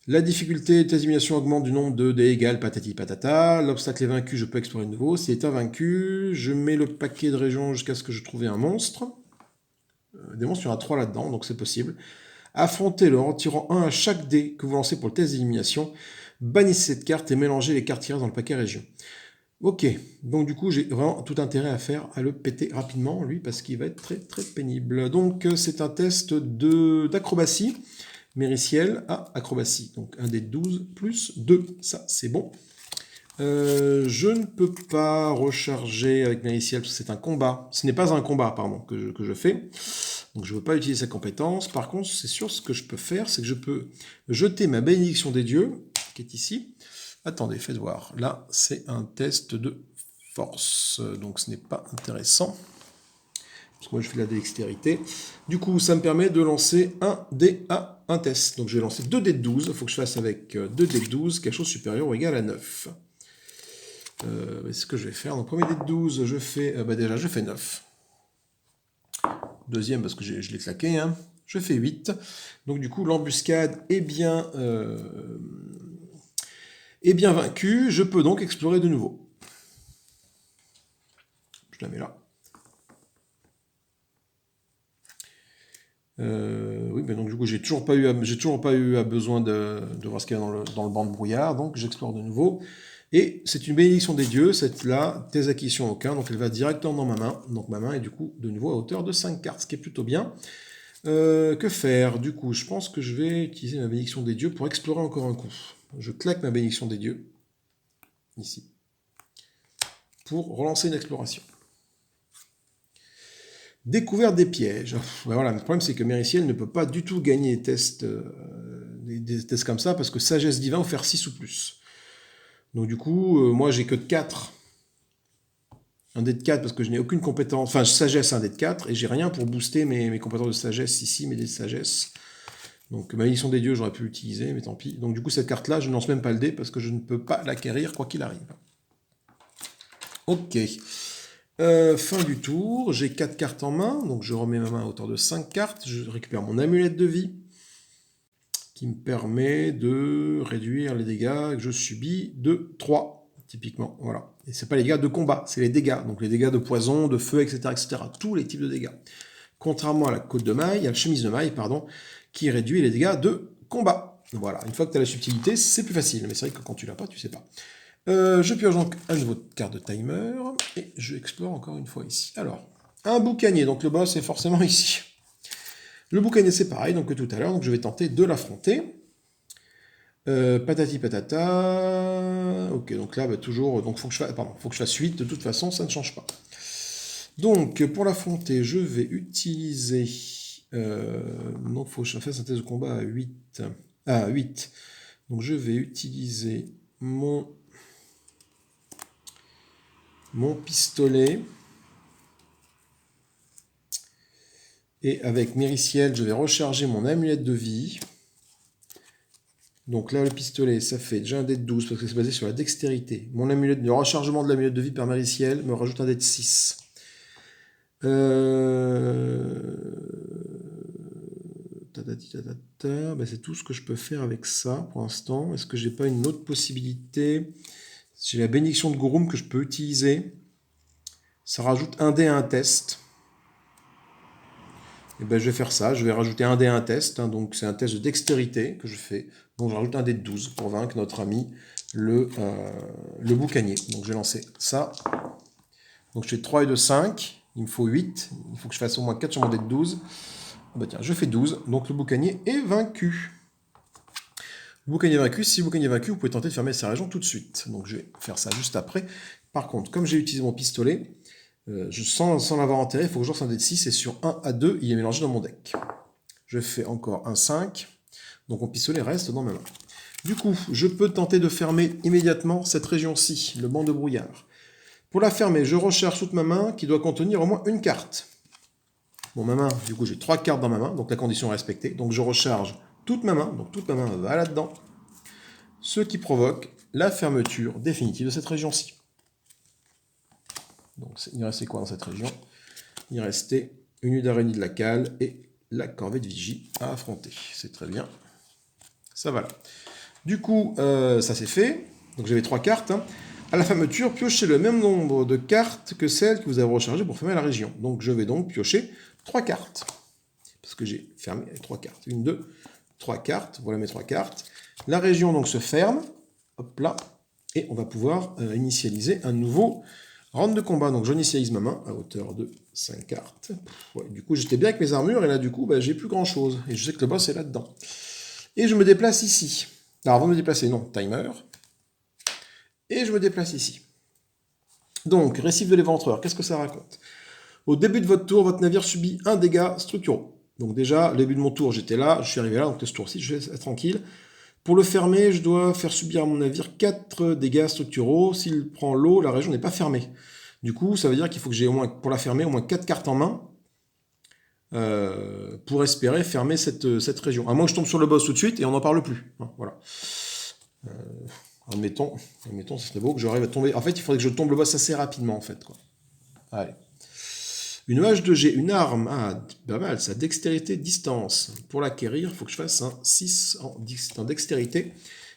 La difficulté de tes éliminations augmente du nombre de dés égales patati patata. L'obstacle est vaincu, je peux explorer de nouveau. S'il est invaincu, je mets le paquet de régions jusqu'à ce que je trouve un monstre. Des monstres, il y en a 3 là-dedans, donc c'est possible. Affrontez-le en tirant 1 à chaque dé que vous lancez pour le test d'élimination. Bannissez cette carte et mélangez les cartes tirées dans le paquet région. Ok, donc du coup j'ai vraiment tout intérêt à le péter rapidement, lui, parce qu'il va être très très pénible. Donc c'est un test d'acrobatie. Mériciel à acrobatie. Donc un dé de 12 plus 2. Ça, c'est bon. Je ne peux pas recharger avec Mériciel parce que c'est un combat. Ce n'est pas un combat, pardon, que je fais. Donc je ne veux pas utiliser sa compétence. Par contre, c'est sûr, ce que je peux faire, c'est que je peux jeter ma bénédiction des dieux, qui est ici. Attendez, faites voir. Là, c'est un test de force. Donc ce n'est pas intéressant. Parce que moi je fais de la dextérité. Du coup, ça me permet de lancer un dé à un test. Donc je vais lancer 2 dés de 12. Il faut que je fasse avec 2 dés de 12, quelque chose supérieur ou égal à 9. C'est ce que je vais faire. Donc premier dé de 12, je fais... déjà, je fais 9. Deuxième, parce que je l'ai claqué. Hein. Je fais 8. Donc du coup, l'embuscade est bien vaincue. Je peux donc explorer de nouveau. Je la mets là. Oui, mais donc du coup, j'ai toujours pas eu besoin de voir ce qu'il y a dans le banc de brouillard, donc j'explore de nouveau. Et c'est une bénédiction des dieux, cette-là, tes acquisitions aucun, donc elle va directement dans ma main. Donc ma main est du coup de nouveau à hauteur de 5 cartes, ce qui est plutôt bien. Que faire? Du coup, je pense que je vais utiliser ma bénédiction des dieux pour explorer encore un coup. Je claque ma bénédiction des dieux, ici, pour relancer une exploration. Découverte des pièges. Ben voilà, le problème c'est que Mériciel ne peut pas du tout gagner des tests comme ça parce que sagesse divin ou faire 6 ou plus. Donc du coup, moi j'ai que de 4. Un dé de 4 parce que je n'ai aucune compétence. Enfin, sagesse un dé de 4 et j'ai rien pour booster mes compétences de sagesse ici, mes dés de sagesse. Donc malédiction des dieux, j'aurais pu l'utiliser, mais tant pis. Donc du coup, cette carte-là, je ne lance même pas le dé parce que je ne peux pas l'acquérir quoi qu'il arrive. Ok. Fin du tour, j'ai 4 cartes en main, donc je remets ma main à hauteur de 5 cartes, je récupère mon amulette de vie, qui me permet de réduire les dégâts que je subis de 3, typiquement, voilà. Et c'est pas les dégâts de combat, c'est les dégâts, donc les dégâts de poison, de feu, etc., etc., tous les types de dégâts. Contrairement à la côte de maille, à la chemise de maille, pardon, qui réduit les dégâts de combat. Voilà, une fois que tu as la subtilité, c'est plus facile, mais c'est vrai que quand tu l'as pas, tu sais pas. Je pioche donc un nouveau carte de timer, et je explore encore une fois ici. Alors, un boucanier, donc le boss est forcément ici. Le boucanier c'est pareil donc que tout à l'heure, donc je vais tenter de l'affronter. Patati patata... Ok, donc là, toujours... Donc faut que je fasse 8, de toute façon, ça ne change pas. Donc, pour l'affronter, je vais utiliser... donc, il faut que je fasse un test de combat à 8. Ah, 8. Donc, je vais utiliser mon pistolet. Et avec Mériciel, je vais recharger mon amulette de vie. Donc là, le pistolet, ça fait déjà un dé de 12 parce que c'est basé sur la dextérité. Le rechargement de l'amulette de vie par Mériciel me rajoute un dé de 6. Ben, c'est tout ce que je peux faire avec ça pour l'instant. Est-ce que j'ai pas une autre possibilité? J'ai la bénédiction de Gorum que je peux utiliser. Ça rajoute un dé à un test. Et ben, je vais faire ça. Je vais rajouter un dé à un test. Hein, donc c'est un test de dextérité que je fais. Donc je rajoute un dé de 12 pour vaincre notre ami le boucanier. Donc je vais lancer ça. Donc je fais 3 et 2, 5. Il me faut 8. Il faut que je fasse au moins 4 sur mon dé de 12. Ah bah tiens, je fais 12. Donc le boucanier est vaincu. Le boucanier est vaincu. Si le boucanier est vaincu, vous pouvez tenter de fermer sa région tout de suite. Donc je vais faire ça juste après. Par contre, comme j'ai utilisé mon pistolet, sans l'avoir enterré, il faut que je lance un dé de 6. Et sur 1 à 2, il est mélangé dans mon deck. Je fais encore un 5. Donc mon pistolet reste dans ma main. Du coup, je peux tenter de fermer immédiatement cette région-ci, le banc de brouillard. Pour la fermer, je recharge toute ma main qui doit contenir au moins une carte. Bon, ma main, du coup, j'ai 3 cartes dans ma main, donc la condition est respectée. Donc je recharge toute ma main, donc toute ma main va là-dedans. Ce qui provoque la fermeture définitive de cette région-ci. Donc il restait quoi dans cette région? Il restait une huile d'araignée de la cale et la corvée de vigie à affronter. C'est très bien. Ça va là. Du coup, ça c'est fait. Donc j'avais 3 cartes. Hein. À la fermeture, piochez le même nombre de cartes que celles que vous avez rechargées pour fermer la région. Donc je vais donc piocher 3 cartes. Parce que j'ai fermé avec 3 cartes. 1, 2, 3 cartes. Voilà mes 3 cartes. La région donc se ferme. Hop là. Et on va pouvoir initialiser un nouveau round de combat. Donc j'initialise ma main à hauteur de 5 cartes. Ouais, du coup j'étais bien avec mes armures et là du coup bah, j'ai plus grand chose. Et je sais que le boss est là-dedans. Et je me déplace ici. Alors avant de me déplacer, non, timer. Et je me déplace ici. Donc, récif de l'éventreur, qu'est-ce que ça raconte? Au début de votre tour, votre navire subit un dégât structuraux. Donc déjà, au début de mon tour, j'étais là, je suis arrivé là, donc ce tour-ci, je vais être tranquille. Pour le fermer, je dois faire subir à mon navire 4 dégâts structuraux. S'il prend l'eau, la région n'est pas fermée. Du coup, ça veut dire qu'il faut que j'ai au moins, pour la fermer, au moins 4 cartes en main pour espérer fermer cette région. À moins que je tombe sur le boss tout de suite et on n'en parle plus. Voilà. Admettons, ce serait beau que j'arrive à tomber. En fait, il faudrait que je tombe le boss assez rapidement, en fait. Quoi. Allez. Une hache de G, une arme. Ah, pas mal, ça. Dextérité, distance. Pour l'acquérir, il faut que je fasse un 6 en dextérité.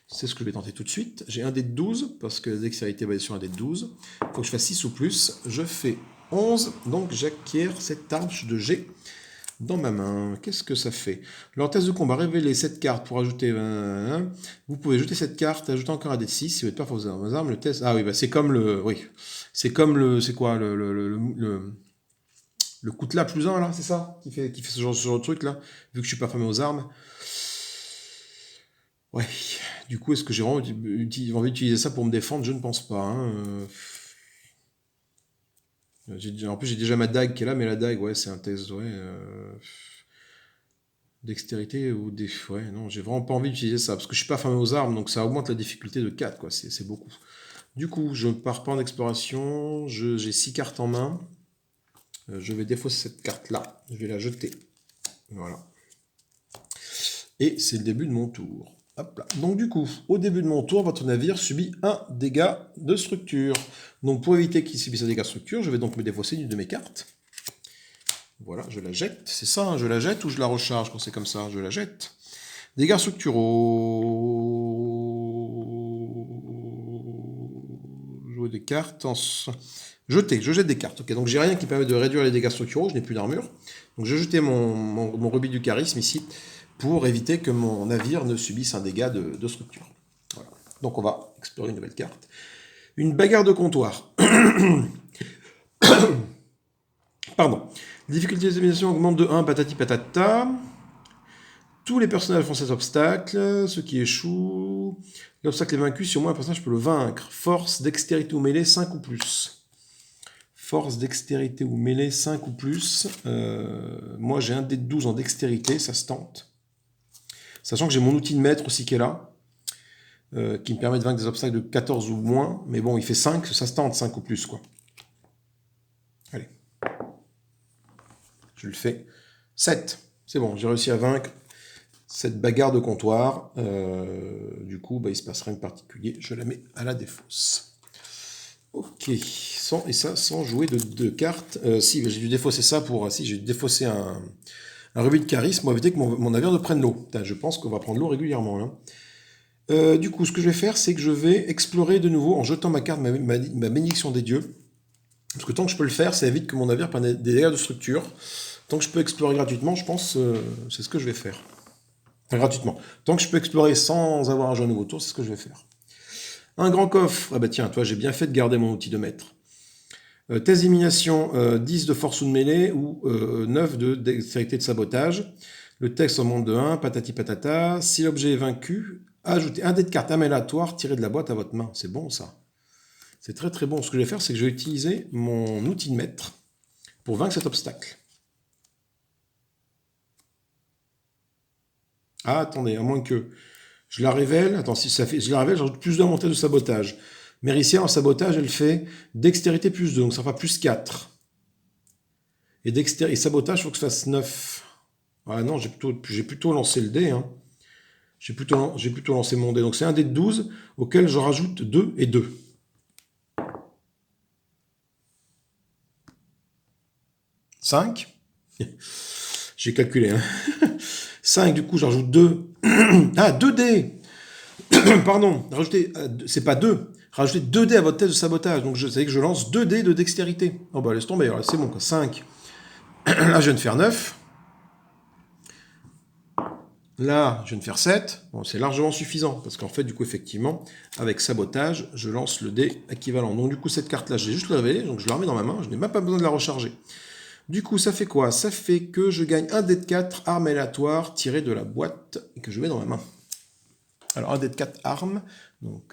C'est ce que je vais tenter tout de suite. J'ai un dé de 12, parce que la dextérité est basée sur un dé de 12. Il faut que je fasse 6 ou plus. Je fais 11, donc j'acquiers cette hache de G dans ma main. Qu'est-ce que ça fait? Lors test de combat, révélez cette carte pour ajouter... vous pouvez jeter cette carte, ajouter encore un dé de 6. Si vous êtes pas pour vos armes, le test... Ah oui, bah c'est comme le... Oui. C'est comme le... C'est quoi le coutelas plus 1, là, c'est ça qui fait ce genre de truc, là, vu que je suis pas fermé aux armes. Ouais. Du coup, est-ce que j'ai vraiment envie d'utiliser ça pour me défendre? Je ne pense pas. Hein. En plus, j'ai déjà ma dague qui est là, mais la dague, ouais, c'est un test, ouais. Dextérité ou des... Ouais, non, j'ai vraiment pas envie d'utiliser ça, parce que je suis pas fermé aux armes, donc ça augmente la difficulté de 4, quoi, c'est beaucoup. Du coup, je pars pas en exploration, j'ai 6 cartes en main. Je vais défausser cette carte-là, je vais la jeter. Voilà. Et c'est le début de mon tour. Hop là. Donc du coup, au début de mon tour, votre navire subit un dégât de structure. Donc pour éviter qu'il subisse un dégât de structure, je vais donc me défausser une de mes cartes. Voilà, je la jette. C'est ça, hein, je la jette ou je la recharge quand c'est comme ça? Je la jette. Dégâts structuraux. Jouer des cartes en... Jeter, je jette des cartes. Ok, donc j'ai rien qui permet de réduire les dégâts structuraux, je n'ai plus d'armure. Donc je vais jeter mon rubis du charisme ici pour éviter que mon navire ne subisse un dégât de structure. Voilà. Donc on va explorer une nouvelle carte. Une bagarre de comptoir. Pardon. Difficulté d'examination augmente de 1, patati patata. Tous les personnages font cet obstacle. Ceux qui échouent. L'obstacle est vaincu si au moins un personnage peut le vaincre. Force, dextérité ou mêlée, 5 ou plus. Force, dextérité ou mêlée, 5 ou plus. Moi, j'ai un dé de 12 en dextérité, ça se tente. Sachant que j'ai mon outil de maître aussi qui est là, qui me permet de vaincre des obstacles de 14 ou moins. Mais bon, il fait 5, ça se tente, 5 ou plus, quoi. Allez. Je le fais. 7. C'est bon, j'ai réussi à vaincre cette bagarre de comptoir. Du coup, bah, il se passe rien de particulier. Je la mets à la défausse. Ok, et ça sans jouer de cartes. Si, j'ai dû défausser ça pour... Si, j'ai dû défausser un rubis de charisme pour éviter que mon navire ne prenne l'eau. Putain, je pense qu'on va prendre l'eau régulièrement, là. Du coup, ce que je vais faire, c'est que je vais explorer de nouveau en jetant ma carte, ma bénédiction des dieux. Parce que tant que je peux le faire, ça évite que mon navire prenne des dégâts de structure. Tant que je peux explorer gratuitement, je pense c'est ce que je vais faire. Enfin, gratuitement. Tant que je peux explorer sans avoir un jeu nouveau tour, c'est ce que je vais faire. Un grand coffre. Ah bah tiens, toi, j'ai bien fait de garder mon outil de maître. Test d'élimination, 10 de force ou de mêlée ou 9 de dextérité de sabotage. Le texte remonte de 1, patati patata. Si l'objet est vaincu, ajoutez un dé de carte aléatoire tiré de la boîte à votre main. C'est bon ça. C'est très très bon. Ce que je vais faire, c'est que je vais utiliser mon outil de maître pour vaincre cet obstacle. Ah, attendez, à moins que je la révèle. Attends, si ça fait, je la révèle, j'ajoute plus 2 à mon test de sabotage. Méricia, en sabotage, elle fait dextérité plus 2, donc ça fera plus 4. Et sabotage, il faut que je fasse 9. Ah non, j'ai plutôt lancé le dé. Hein. J'ai plutôt lancé mon dé. Donc c'est un dé de 12 auquel je rajoute 2 et 2. « 5 ». J'ai calculé. Hein. 5, du coup, je rajoute 2. Ah, 2 dés. Pardon, c'est pas 2. Rajoutez 2 dés à votre test de sabotage. Donc, vous savez que je lance 2 dés de dextérité. Oh bah, laisse tomber. C'est bon, quoi. 5. Là, je viens de faire 9. Là, je viens de faire 7. Bon, c'est largement suffisant. Parce qu'en fait, du coup, effectivement, avec sabotage, je lance le dé équivalent. Donc, du coup, cette carte-là, j'ai juste le révélé. Donc, je la remets dans ma main. Je n'ai même pas besoin de la recharger. Du coup, ça fait quoi? Ça fait que je gagne un dé de 4 armes aléatoires tiré de la boîte et que je mets dans ma main. Alors, un dé de 4 armes. Donc,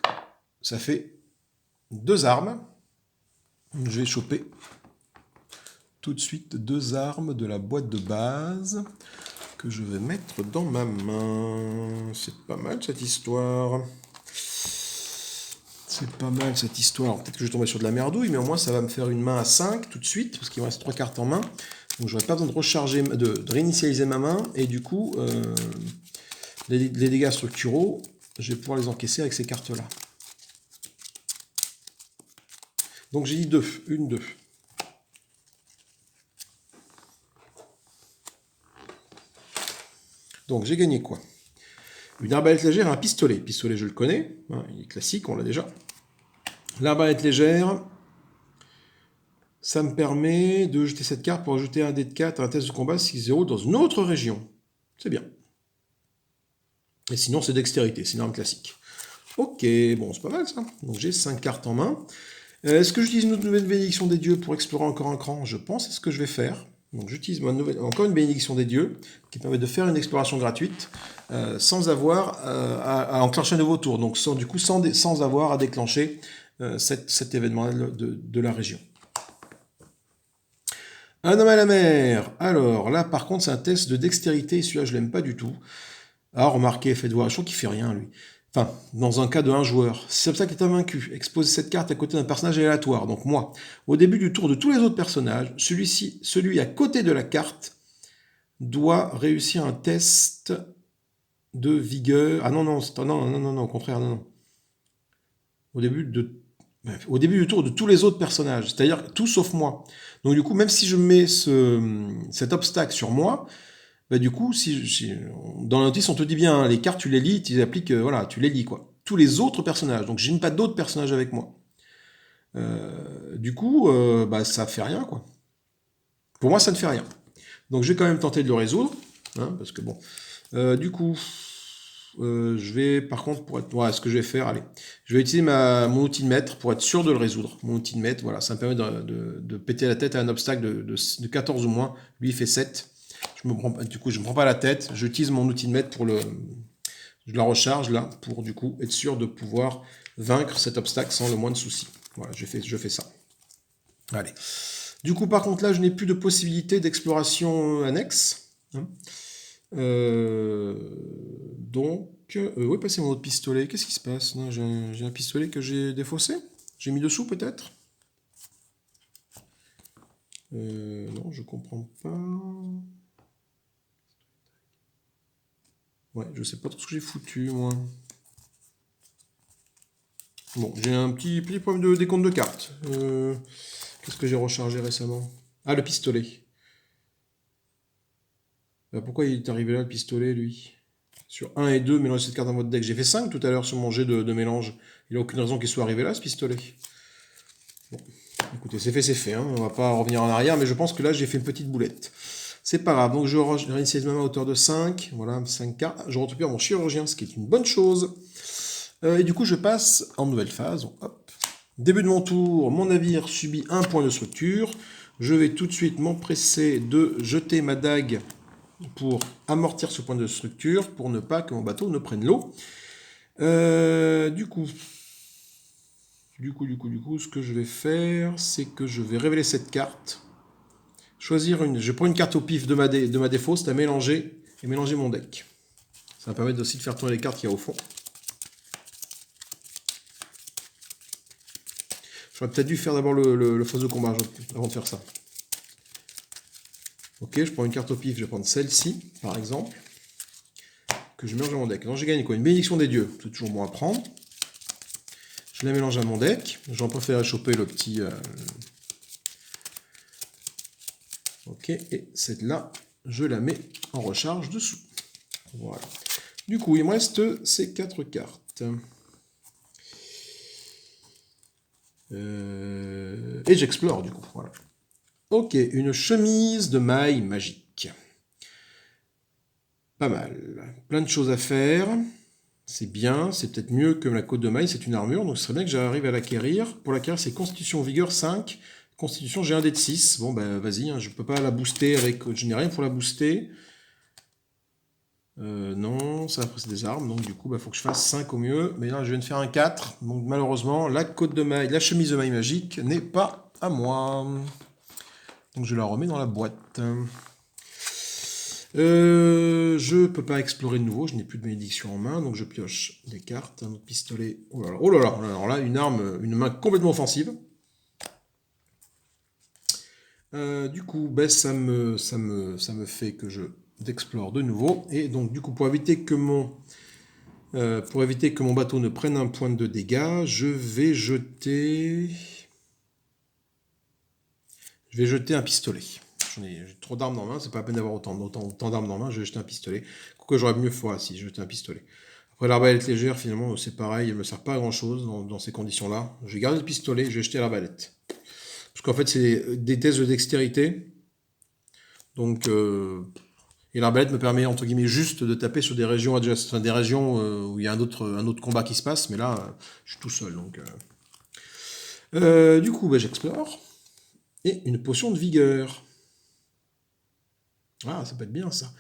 ça fait 2 armes. Je vais choper tout de suite 2 armes de la boîte de base que je vais mettre dans ma main. C'est pas mal cette histoire. C'est pas mal cette histoire. Peut-être que je vais tomber sur de la merdouille, mais au moins ça va me faire une main à 5 tout de suite, parce qu'il me reste 3 cartes en main. Donc j'aurai pas besoin de recharger, de réinitialiser ma main, et du coup, les dégâts structuraux, je vais pouvoir les encaisser avec ces cartes-là. Donc j'ai dit 2, 1, 2. Donc j'ai gagné quoi? Une arbalète légère et un pistolet. Le pistolet, je le connais, hein, il est classique, on l'a déjà. L'arbalète légère, ça me permet de jeter cette carte pour ajouter un dé de 4 à un test de combat 6-0 dans une autre région. C'est bien. Et sinon, c'est dextérité, c'est une arme classique. Ok, bon, c'est pas mal ça. Donc j'ai 5 cartes en main. Est-ce que j'utilise une nouvelle bénédiction des dieux pour explorer encore un cran? Je pense, c'est ce que je vais faire. Donc j'utilise encore une bénédiction des dieux qui permet de faire une exploration gratuite sans avoir à enclencher un nouveau tour. Donc sans avoir à déclencher cet événement de la région. Un homme à la mer. Alors là, par contre, c'est un test de dextérité. Et celui-là, je l'aime pas du tout. Ah, remarquez, faites voir. Je trouve qu'il fait rien, lui. Enfin, dans un cas de un joueur. Si l'obstacle est invaincu, exposez cette carte à côté d'un personnage aléatoire. Donc moi, au début du tour de tous les autres personnages, celui à côté de la carte doit réussir un test de vigueur. Ah non, non, au contraire, non. Au début du tour de tous les autres personnages, c'est-à-dire tout sauf moi. Donc du coup, même si je mets cet obstacle sur moi, bah, du coup, dans la notice, on te dit bien, hein, les cartes, tu les lis, tu les appliques, voilà, tu les lis, quoi. Tous les autres personnages, donc je n'ai pas d'autres personnages avec moi. Du coup, bah, ça fait rien, quoi. Pour moi, ça ne fait rien. Donc je vais quand même tenter de le résoudre, hein, parce que bon. Du coup, je vais, par contre, voilà, ce que je vais faire, allez, je vais utiliser mon outil de maître pour être sûr de le résoudre. Mon outil de maître, voilà, ça me permet de péter la tête à un obstacle de 14 ou moins. Lui, il fait 7. Du coup, je ne me prends pas la tête. J'utilise mon outil de maître je la recharge là pour du coup être sûr de pouvoir vaincre cet obstacle sans le moindre souci. Voilà, je fais ça. Allez. Du coup, par contre, là, je n'ai plus de possibilité d'exploration annexe. Hein. Donc, où est passé mon autre pistolet? Qu'est-ce qui se passe? J'ai un pistolet que j'ai défaussé? J'ai mis dessous peut-être? Non, je comprends pas. Ouais, je sais pas trop ce que j'ai foutu, moi. Bon, j'ai un petit problème de décompte de cartes. Qu'est-ce que j'ai rechargé récemment? Ah, le pistolet. Pourquoi il est arrivé là, le pistolet, lui? Sur 1 et 2, mélanger cette carte dans votre deck. J'ai fait 5 tout à l'heure sur mon jet de mélange. Il n'y a aucune raison qu'il soit arrivé là, ce pistolet. Bon, écoutez, c'est fait, c'est fait. Hein. On va pas revenir en arrière, mais je pense que là, j'ai fait une petite boulette. C'est pas grave. Donc, je réinitialise ma main à hauteur de 5. Voilà, 5 cartes. Je récupère mon chirurgien, ce qui est une bonne chose. Et du coup, je passe en nouvelle phase. Donc, hop. Début de mon tour, mon navire subit un point de structure. Je vais tout de suite m'empresser de jeter ma dague pour amortir ce point de structure, pour ne pas que mon bateau ne prenne l'eau. Du coup, ce que je vais faire, c'est que je vais révéler cette carte. Choisir une. Je prends une carte au pif de ma défausse à mélanger et mélanger mon deck. Ça va permettre aussi de faire tourner les cartes qu'il y a au fond. J'aurais peut-être dû faire d'abord le phase de combat avant de faire ça. Ok, je prends une carte au pif, je vais prendre celle-ci, par exemple, que je mélange à mon deck. Donc j'ai gagné quoi? Une bénédiction des dieux, c'est toujours bon à prendre. Je la mélange à mon deck. J'en préfère choper le petit... Ok, et celle-là, je la mets en recharge dessous. Voilà. Du coup, il me reste ces 4 cartes. Et j'explore, du coup. Voilà. Ok, une chemise de maille magique. Pas mal. Plein de choses à faire. C'est bien, c'est peut-être mieux que la côte de maille, c'est une armure, donc ce serait bien que j'arrive à l'acquérir. Pour l'acquérir, c'est Constitution Vigueur 5. Constitution, j'ai un dé de 6. Bon, ben vas-y, hein, je peux pas la booster avec... Je n'ai rien pour la booster. Non, ça après c'est des armes, donc du coup, il faut que je fasse 5 au mieux. Mais là, je viens de faire un 4. Donc malheureusement, la côte de maille, la chemise de maille magique n'est pas à moi. Donc je la remets dans la boîte. Je peux pas explorer de nouveau, je n'ai plus de bénédiction en main, donc je pioche des cartes, un autre pistolet. Oh là là, oh là là, alors là, une arme, une main complètement offensive. Du coup, ben, ça me fait que je d'explore de nouveau. Et donc, du coup, pour éviter que mon bateau ne prenne un point de dégâts, je vais jeter un pistolet. J'ai trop d'armes dans la main, c'est pas la peine d'avoir autant d'armes dans la main, je vais jeter un pistolet. Pourquoi j'aurais mieux fait si je jetais un pistolet. Après l'arbalète légère, finalement, c'est pareil, elle me sert pas à grand chose dans ces conditions-là. Je vais garder le pistolet, je vais jeter l'arbalète. Parce qu'en fait, c'est des tests de dextérité. Donc, et l'arbalète me permet, entre guillemets, juste de taper sur des régions des régions où il y a un autre combat qui se passe, mais là, je suis tout seul. Donc, du coup, j'explore. Et une potion de vigueur. Ah, ça peut être bien ça.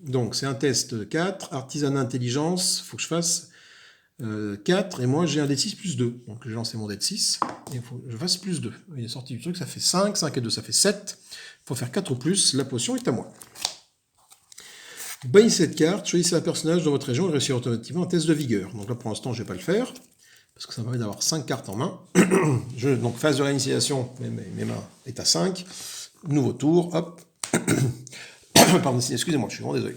Donc, c'est un test de 4. Artisanat intelligence, il faut que je fasse 4. Et moi, j'ai un D6 plus 2. Donc, j'ai lancé mon D6. Et il faut que je fasse plus 2. Il est sorti du truc, ça fait 5. 5 et 2, ça fait 7. Il faut faire 4 ou plus. La potion est à moi. Bannissez cette carte. Choisissez un personnage dans votre région et réussir automatiquement un test de vigueur. Donc là, pour l'instant, je ne vais pas le faire. Parce que ça me permet d'avoir 5 cartes en main. Donc, phase de réinitialisation, mes mains est à 5. Nouveau tour, hop. Pardon, excusez-moi, je suis vraiment désolé.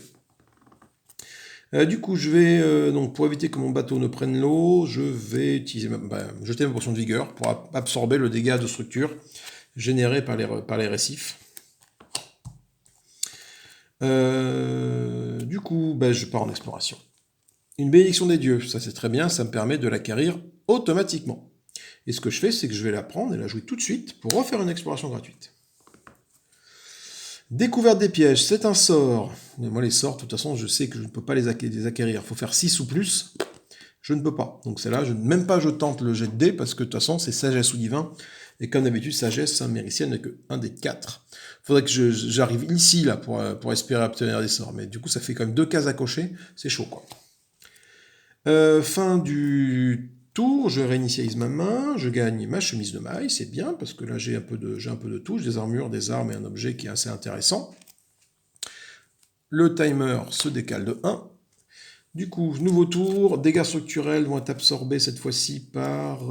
Du coup, je vais, donc pour éviter que mon bateau ne prenne l'eau, je vais utiliser jeter ma potion de vigueur pour absorber le dégât de structure généré par les récifs. Du coup, je pars en exploration. Une bénédiction des dieux, ça c'est très bien, ça me permet de l'acquérir automatiquement. Et ce que je fais, c'est que je vais la prendre et la jouer tout de suite pour refaire une exploration gratuite. Découverte des pièges, c'est un sort. Mais moi, les sorts, de toute façon, je sais que je ne peux pas les acquérir. Il faut faire 6 ou plus. Je ne peux pas. Donc c'est là, même pas je tente le jet de dés, parce que de toute façon, c'est sagesse ou divin. Et comme d'habitude, sagesse, méricienne n'est qu'un des 4. Il faudrait que j'arrive ici, là, pour espérer obtenir des sorts. Mais du coup, ça fait quand même 2 cases à cocher. C'est chaud, quoi. Fin du tour, je réinitialise ma main, je gagne ma chemise de maille, c'est bien, parce que là j'ai un peu de touche, des armures, des armes et un objet qui est assez intéressant. Le timer se décale de 1. Du coup, nouveau tour, dégâts structurels vont être absorbés cette fois-ci par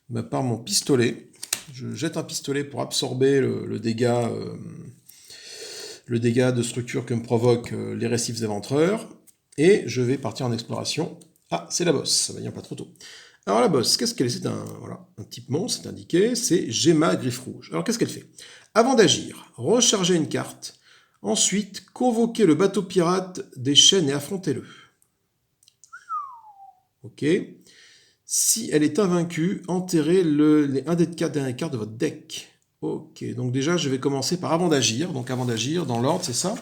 mon pistolet. Je jette un pistolet pour absorber le dégât de structure que me provoquent les récifs éventreurs. Et je vais partir en exploration Ah, c'est la bosse, ça va venir pas trop tôt. Alors la bosse, qu'est-ce qu'elle est? C'est un type monstre, c'est indiqué, c'est Gemma Griffe Rouge. Alors qu'est-ce qu'elle fait? Avant d'agir, rechargez une carte, ensuite convoquez le bateau pirate des chaînes et affrontez-le. Ok. Si elle est invaincue, enterrez les 1 des 4 dernières cartes de votre deck. Ok, donc déjà je vais commencer par avant d'agir. Donc avant d'agir, dans l'ordre, c'est ça.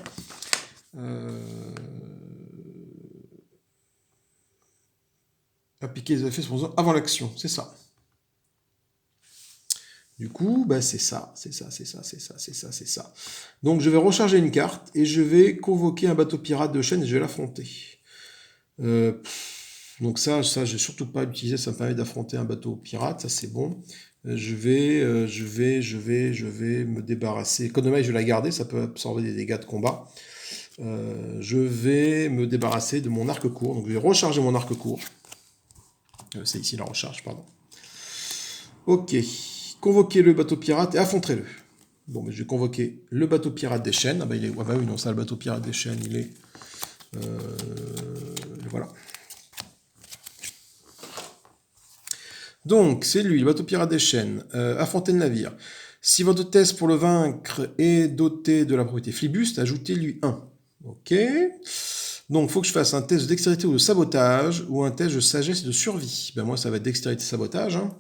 Appliquer les effets avant l'action, c'est ça. Du coup, bah c'est ça. Donc je vais recharger une carte et je vais convoquer un bateau pirate de chaîne et je vais l'affronter. Donc ça, je vais surtout pas l'utiliser, ça me permet d'affronter un bateau pirate, ça c'est bon. Je vais me débarrasser. Economie, je vais la garder, ça peut absorber des dégâts de combat. Je vais me débarrasser de mon arc court, donc je vais recharger mon arc court. C'est ici la recharge, pardon. Ok, convoquez le bateau pirate et affronterez-le. Bon, mais je vais convoquer le bateau pirate des chaînes. Ah bah, il est... ah bah oui, non, ça, le bateau pirate des chaînes, il est... voilà. Donc, c'est lui, le bateau pirate des chaînes. Affrontez le navire. Si votre test pour le vaincre est doté de la propriété Flibuste, ajoutez-lui 1. Ok. Donc, il faut que je fasse un test de dextérité ou de sabotage, ou un test de sagesse et de survie. Ben, moi, ça va être dextérité sabotage. Hein.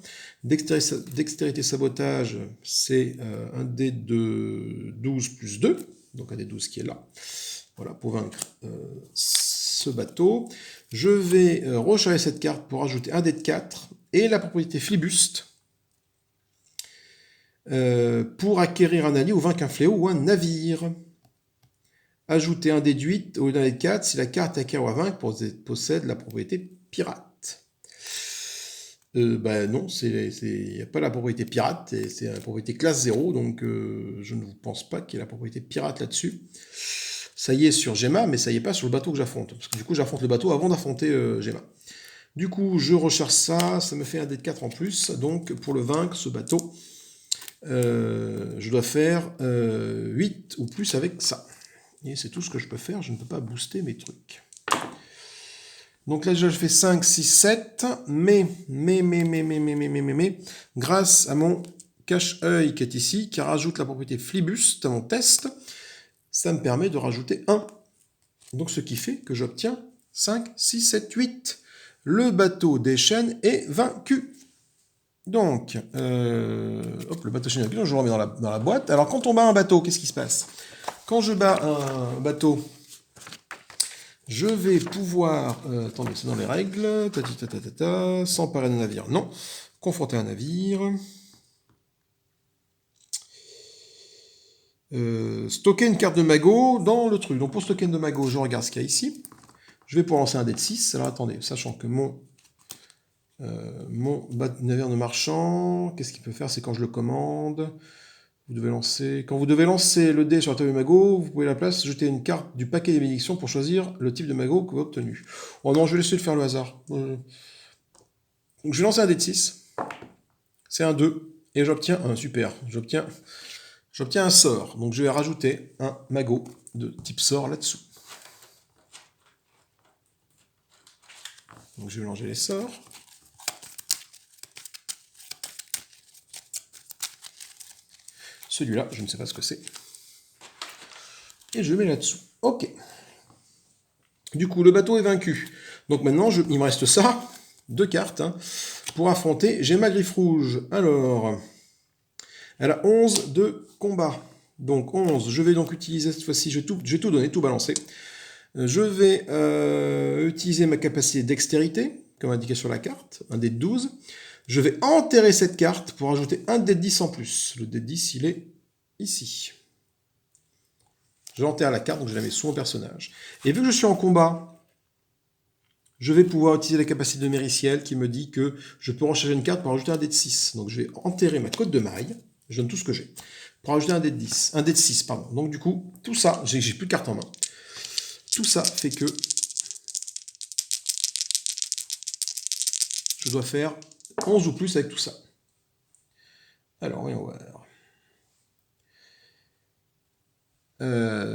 Dextérité sabotage, c'est un dé de 12 plus 2. Donc, un dé 12 qui est là. Voilà, pour vaincre ce bateau. Je vais recharger cette carte pour ajouter un dé de 4 et la propriété Flibuste pour acquérir un allié ou vaincre un fléau ou un navire. Ajouter un dé de 8 au lieu d'un dé de 4 si la carte acquiert ou à vaincre possède la propriété pirate. Ben non, il n'y a pas la propriété pirate, c'est la propriété classe 0, donc je ne pense pas qu'il y ait la propriété pirate là-dessus. Ça y est sur Gemma, mais ça y est pas sur le bateau que j'affronte. Parce que du coup, j'affronte le bateau avant d'affronter Gemma. Du coup, je recharge ça, ça me fait un dé de 4 en plus. Donc, pour le vaincre, ce bateau, je dois faire 8 ou plus avec ça. Et c'est tout ce que je peux faire, je ne peux pas booster mes trucs. Donc là, déjà, je fais 5, 6, 7. Mais, grâce à mon cache-œil qui est ici, qui rajoute la propriété Flibuste à mon test, ça me permet de rajouter 1. Donc ce qui fait que j'obtiens 5, 6, 7, 8. Le bateau des chaînes est vaincu. Donc, hop, le bateau des chaînes est vaincu, donc je le remets dans la boîte. Alors quand on bat un bateau, qu'est-ce qui se passe? Quand je bats un bateau, je vais pouvoir... attendez, c'est dans les règles. S'emparer d'un navire, non. Confronter un navire. Stocker une carte de magot dans le truc. Donc pour stocker une de magot, je regarde ce qu'il y a ici. Je vais pouvoir lancer un dé de 6. Alors attendez, sachant que mon navire de marchand, qu'est-ce qu'il peut faire? C'est quand je le commande. Quand vous devez lancer le dé sur la table de magot, vous pouvez à la place jeter une carte du paquet des bénédictions pour choisir le type de magot que vous avez obtenu. Oh non, je vais laisser le faire le hasard. Donc je vais lancer un dé de 6. C'est un 2. Et j'obtiens un super. J'obtiens un sort. Donc je vais rajouter un magot de type sort là-dessous. Donc je vais mélanger les sorts. Celui-là, je ne sais pas ce que c'est. Et je mets là-dessous. Ok. Du coup, le bateau est vaincu. Donc maintenant, il me reste ça, 2 cartes, hein, pour affronter Gemma Griffe Rouge. Alors, elle a 11 de combat. Donc 11, je vais donc utiliser cette fois-ci, je vais tout donner, tout balancer. Je vais utiliser ma capacité dextérité, comme indiqué sur la carte, un dé de 12. Je vais enterrer cette carte pour ajouter un dé de 10 en plus. Le dé de 10, il est ici. Je l'enterre la carte, donc je la mets sous mon personnage. Et vu que je suis en combat, je vais pouvoir utiliser la capacité de Mériciel qui me dit que je peux recharger une carte pour ajouter un dé de 6. Donc je vais enterrer ma cote de maille, je donne tout ce que j'ai, pour ajouter un dé de 10. Un dé de 6, pardon. Donc du coup, tout ça, j'ai plus de carte en main. Tout ça fait que je dois faire 11 ou plus avec tout ça. Alors, voyons voir.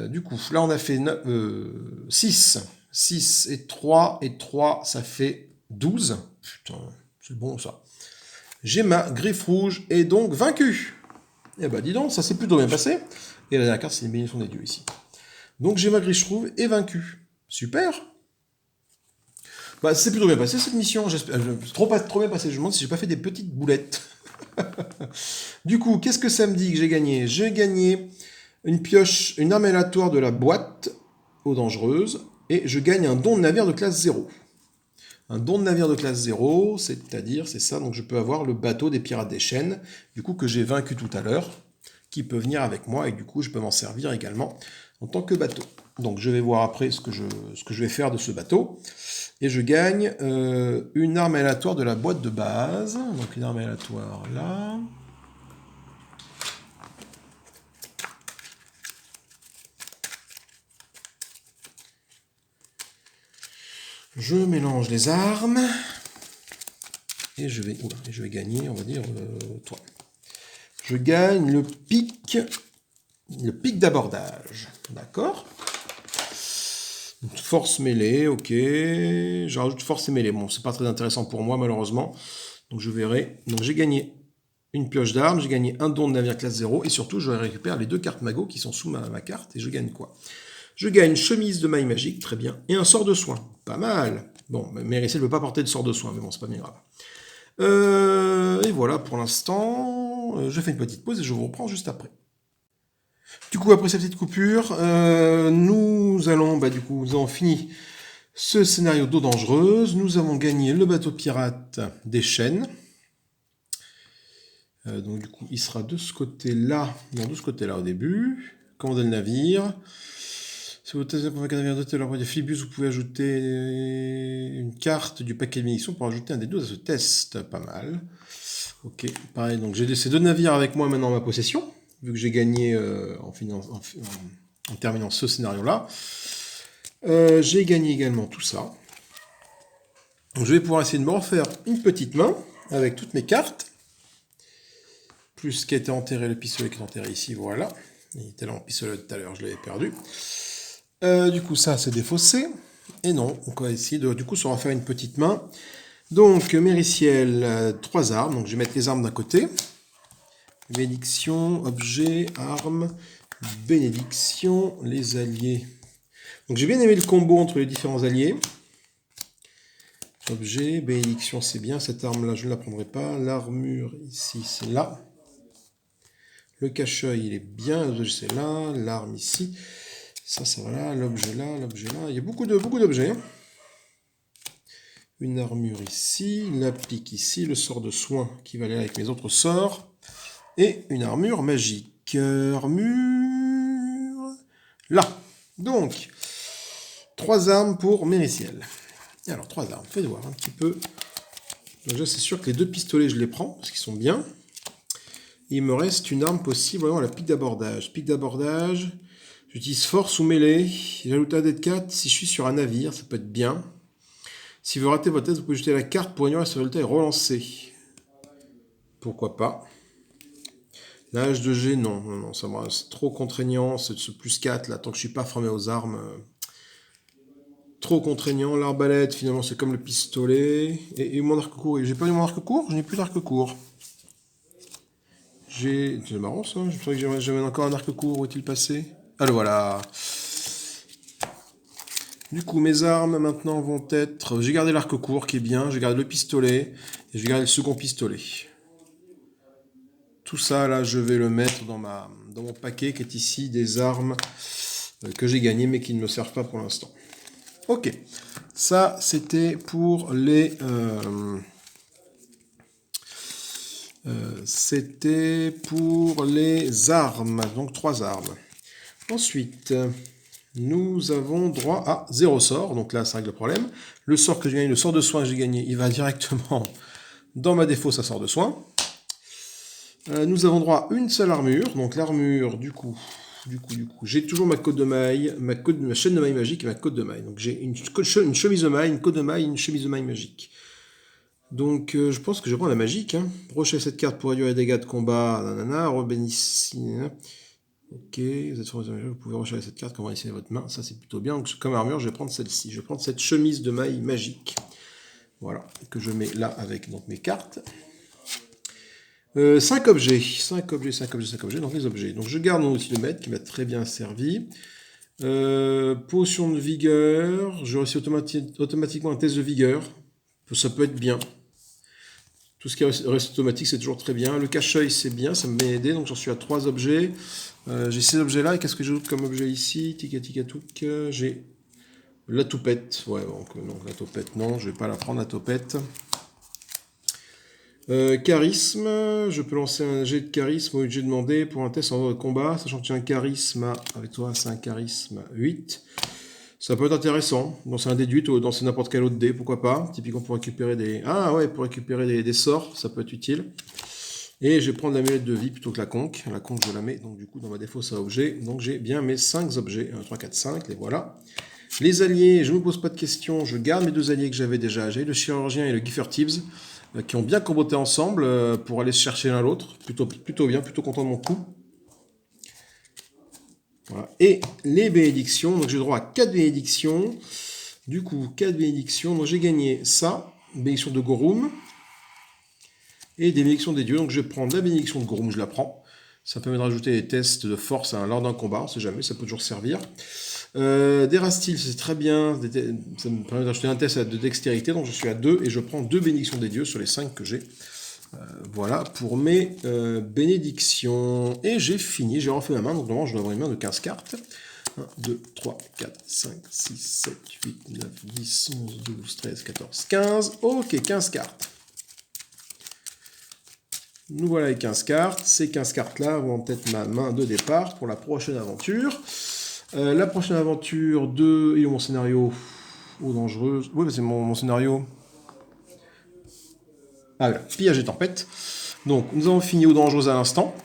Du coup, là on a fait 6. 6 et 3, ça fait 12. Putain, c'est bon ça. J'ai ma griffe rouge et donc vaincu. Eh ben dis donc, ça s'est plutôt bien passé. Et la dernière carte, c'est une bénédiction des dieux ici. Donc j'ai ma griffe rouge et vaincu. Super. Bah c'est plutôt bien passé cette mission. J'espère, trop bien passé. Je me demande si j'ai pas fait des petites boulettes. Du coup, qu'est-ce que ça me dit que j'ai gagné? J'ai gagné une pioche, une arme aléatoire de la boîte aux dangereuses. Et je gagne un don de navire de classe 0. Un don de navire de classe 0, c'est-à-dire, c'est ça, donc je peux avoir le bateau des pirates des chênes, du coup que j'ai vaincu tout à l'heure, qui peut venir avec moi, et du coup je peux m'en servir également en tant que bateau. Donc je vais voir après ce que je vais faire de ce bateau. Et je gagne une arme aléatoire de la boîte de base. Donc une arme aléatoire là. Je mélange les armes. Et je vais gagner, on va dire, toi. Je gagne le pic d'abordage. D'accord. Force mêlée, ok. Je rajoute force et mêlée. Bon, c'est pas très intéressant pour moi, malheureusement. Donc je verrai. Donc j'ai gagné une pioche d'armes, j'ai gagné un don de navire classe 0, et surtout, je récupère les 2 cartes mago qui sont sous ma carte, et je gagne quoi? Je gagne une chemise de maille magique, très bien, et un sort de soin. Pas mal. Bon, Méricel ne veut pas porter de sort de soin, mais bon, c'est pas bien grave. Et voilà, pour l'instant, je fais une petite pause et je vous reprends juste après. Du coup, après cette petite coupure, nous avons fini ce scénario d'eau dangereuse. Nous avons gagné le bateau pirate des chênes. Donc du coup, il sera de ce côté-là, non, de ce côté-là au début. Commander le navire. Si vous testez pour un navire doté de Philibus, vous pouvez ajouter une carte du paquet de munitions pour ajouter un des 2 à ce test. Pas mal. Ok, pareil, donc j'ai ces 2 navires avec moi maintenant en ma possession, vu que j'ai gagné en terminant ce scénario-là. J'ai gagné également tout ça. Donc, je vais pouvoir essayer de me refaire une petite main avec toutes mes cartes. Plus ce qui a été enterré, le pistolet qui est enterré ici, voilà. Il était là en pistolet tout à l'heure, je l'avais perdu. Du coup, ça, c'est défaussé. Et non, on va essayer de, du coup, se refaire une petite main. Donc, Mériciel, 3 armes. Donc, je vais mettre les armes d'un côté. Bénédiction, objet, armes, bénédiction, les alliés. Donc, j'ai bien aimé le combo entre les différents alliés. Objet, bénédiction, c'est bien. Cette arme-là, je ne la prendrai pas. L'armure, ici, c'est là. Le cache-œil, il est bien. L'objet, c'est là. L'arme, ici. Ça va là. L'objet là. L'objet là. Il y a beaucoup d'objets. Une armure ici. La pique ici. Le sort de soin qui va aller avec mes autres sorts. Et une armure magique. Armure... là. Donc, 3 armes pour Mériciel. Alors, 3 armes. Faites voir un petit peu. Déjà, c'est sûr que les 2 pistolets, je les prends, parce qu'ils sont bien. Il me reste une arme possible, vraiment la pique d'abordage. Pique d'abordage, j'utilise force ou mêlée. J'ajoute un dé de 4 si je suis sur un navire, ça peut être bien. Si vous ratez votre test, vous pouvez jeter la carte pour ignorer ce résultat et relancer. Pourquoi pas. L'âge de G, non, ça me c'est trop contraignant, ce plus 4 là, tant que je suis pas formé aux armes. Trop contraignant. L'arbalète, finalement, c'est comme le pistolet. Et mon arc court, j'ai pas eu mon arc court, je n'ai plus d'arc court. C'est marrant ça, je pensais que j'avais encore un arc court, où est-il passé? Ah le voilà. Du coup, mes armes maintenant vont être... J'ai gardé l'arc court qui est bien, j'ai gardé le pistolet, et j'ai gardé le second pistolet. Tout ça, là, je vais le mettre dans mon paquet qui est ici, des armes que j'ai gagnées mais qui ne me servent pas pour l'instant. Ok, ça c'était pour les... c'était pour les armes, donc 3 armes. Ensuite, nous avons droit à 0 sort, donc là ça règle le problème. Le sort que j'ai gagné, le sort de soin que j'ai gagné, il va directement dans ma défausse à sort de soin. Nous avons droit à une seule armure, donc l'armure du coup, j'ai toujours ma côte de maille, ma chaîne de maille magique et ma côte de maille. Donc j'ai une chemise de maille, une côte de maille, une chemise de maille magique. Donc je pense que je prends la magique. Brochez cette carte pour réduire les dégâts de combat, nanana, rebénici. Ok, vous pouvez recharger cette carte quand vous initiez votre main, ça c'est plutôt bien. Donc comme armure, je vais prendre celle-ci. Je vais prendre cette chemise de maille magique. Voilà, que je mets là avec donc, mes cartes. 5 objets, donc les objets. Donc je garde mon outil de maître qui m'a très bien servi. Potion de vigueur, je réussis automatiquement un test de vigueur. Ça peut être bien. Tout ce qui reste automatique, c'est toujours très bien. Le cache-œil, c'est bien, ça m'a aidé. Donc j'en suis à 3 objets. J'ai ces objets-là. Et qu'est-ce que j'ai d'autre comme objet ici? Tika-tika-touk. J'ai la toupette. Ouais, donc la toupette, non, je vais pas la prendre, la toupette. Charisme, je peux lancer un jet de charisme au lieu de jet demandé pour un test en combat, sachant que tu as un charisme, avec toi c'est un charisme 8. Ça peut être intéressant, c'est un déduit ou dans n'importe quel autre dé, pourquoi pas. Typiquement pour récupérer des... Ah ouais, pour récupérer des sorts, ça peut être utile. Et je vais prendre l'amulette de vie plutôt que la conque. La conque, je la mets, donc du coup, dans ma défausse à objet. Donc j'ai bien mes 5 objets. 1, 3, 4, 5, les voilà. Les alliés, je ne me pose pas de questions. Je garde mes 2 alliés que j'avais déjà. J'ai le chirurgien et le Giffer Tibbs, qui ont bien comboté ensemble pour aller se chercher l'un l'autre. Plutôt bien, plutôt content de mon coup. Voilà. Et les bénédictions, donc j'ai droit à 4 bénédictions. Du coup, 4 bénédictions. Donc j'ai gagné ça, bénédiction de Gorum, et des bénédictions des dieux. Donc je vais prendre la bénédiction de Gorum, je la prends. Ça permet de rajouter des tests de force lors d'un combat, on ne sait jamais, ça peut toujours servir. Des rastiles, c'est très bien, ça me permet d'ajouter un test de dextérité, donc je suis à 2 et je prends 2 bénédictions des dieux sur les 5 que j'ai. Voilà pour mes bénédictions. Et j'ai fini, j'ai refait ma main, donc normalement je dois avoir une main de 15 cartes. 1, 2, 3, 4, 5, 6, 7, 8, 9, 10, 11, 12, 13, 14, 15. Ok, 15 cartes. Nous voilà avec 15 cartes. Ces 15 cartes-là vont être ma main de départ pour la prochaine aventure. La prochaine aventure de... Et mon scénario dangereuse. Oui, c'est mon scénario. Ah voilà, pillage et tempête. Donc, nous avons fini aux dangereuses à l'instant.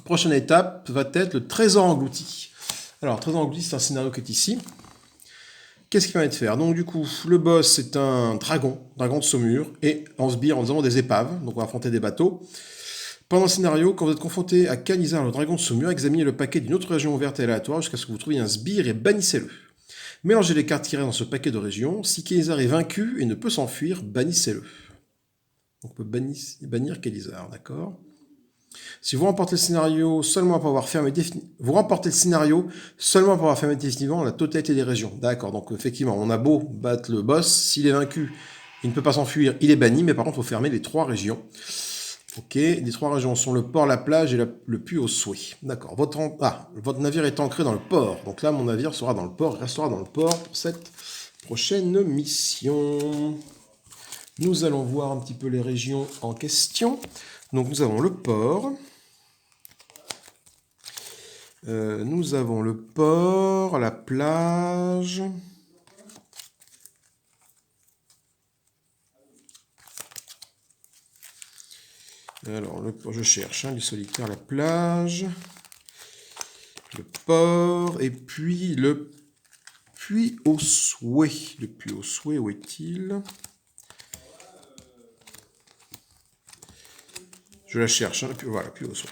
Prochaine étape va être le trésor englouti. Alors, trésor englouti, c'est un scénario qui est ici. Qu'est-ce qu'il permet de faire? Donc, du coup, le boss, c'est un dragon de saumure, et en sbire, nous avons des épaves, donc on va affronter des bateaux. Pendant le scénario, quand vous êtes confronté à Kalizar, le dragon de saumure, examinez le paquet d'une autre région ouverte et aléatoire jusqu'à ce que vous trouviez un sbire et bannissez-le. Mélangez les cartes qui restent dans ce paquet de régions. Si Kalizar est vaincu et ne peut s'enfuir, bannissez-le. Donc on peut bannir Kalizar, d'accord? Si vous remportez le scénario seulement pour avoir fermé définitivement la totalité des régions. D'accord, donc effectivement, on a beau battre le boss, s'il est vaincu, il ne peut pas s'enfuir, il est banni, mais par contre, il faut fermer les 3 régions. Ok, les 3 régions sont le port, la plage et le puits au souhait. D'accord, votre navire est ancré dans le port. Donc là, mon navire sera dans le port, restera dans le port pour cette prochaine mission. Nous allons voir un petit peu les régions en question. Donc nous avons le port. Nous avons le port, la plage. Alors, je cherche, les solitaires, la plage, le port, et puis le puits au souhait. Le puits au souhait, où est-il? Je la cherche, voilà, puits au souhait.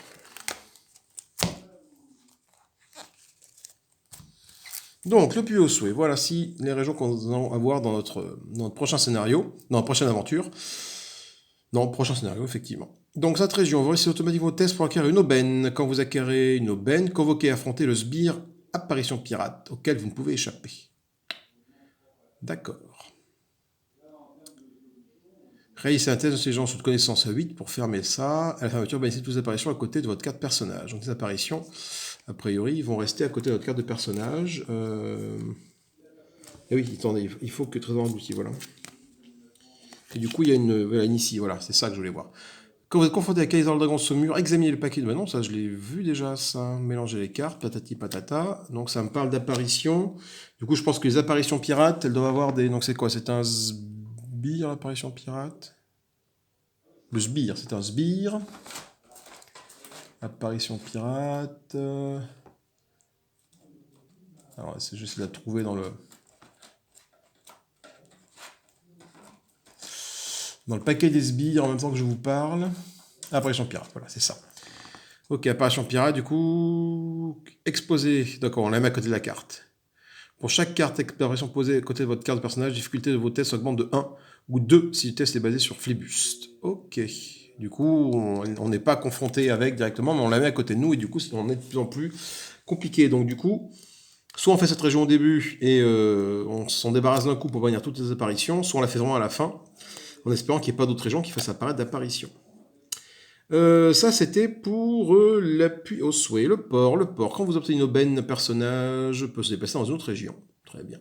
Donc, le puits au souhait, voilà si les régions qu'on va avoir dans notre prochain scénario, dans la prochaine aventure. Dans le prochain scénario, effectivement. Donc, cette région, vous réussissez automatiquement vos tests pour acquérir une aubaine. Quand vous acquérez une aubaine, convoquez et affrontez le sbire apparition pirate, auquel vous ne pouvez échapper. D'accord. Réalisez un test de ces gens sous connaissance à 8 pour fermer ça. À la fermeture, bannissez toutes les apparitions à côté de votre carte personnage. Donc, les apparitions, a priori, vont rester à côté de votre carte de personnage. Et oui, attendez, il faut que trésor englouti, voilà. Et du coup, il y a une ici, voilà, c'est ça que je voulais voir. Quand vous êtes confronté à Kalizar le dragon de saumure, examinez le paquet de... Ben non, ça je l'ai vu déjà, ça. Mélanger les cartes, patati patata. Donc ça me parle d'apparitions. Du coup, je pense que les apparitions pirates, elles doivent avoir des... Donc c'est quoi? C'est un sbire, l'apparition pirate? Le sbire, c'est un sbire. Apparition pirate... Alors, c'est juste de la trouver dans le paquet des sbires en même temps que je vous parle. Apparition pirate, voilà, c'est ça. Ok, apparition pirate, du coup... Exposé, d'accord, on la met à côté de la carte. Pour chaque carte exploration posée à côté de votre carte de personnage, la difficulté de vos tests augmente de 1 ou 2 si le test est basé sur Flibust. Ok. Du coup, on n'est pas confronté avec directement, mais on la met à côté de nous, et du coup, on est de plus en plus compliqué. Donc du coup, soit on fait cette région au début, et on s'en débarrasse d'un coup pour bannir toutes les apparitions, soit on la fait vraiment à la fin, en espérant qu'il n'y ait pas d'autres régions qui fassent apparaître d'apparitions. Ça, c'était pour l'appui au souhait. Le port. Quand vous obtenez une aubaine, un personnage peut se déplacer dans une autre région. Très bien.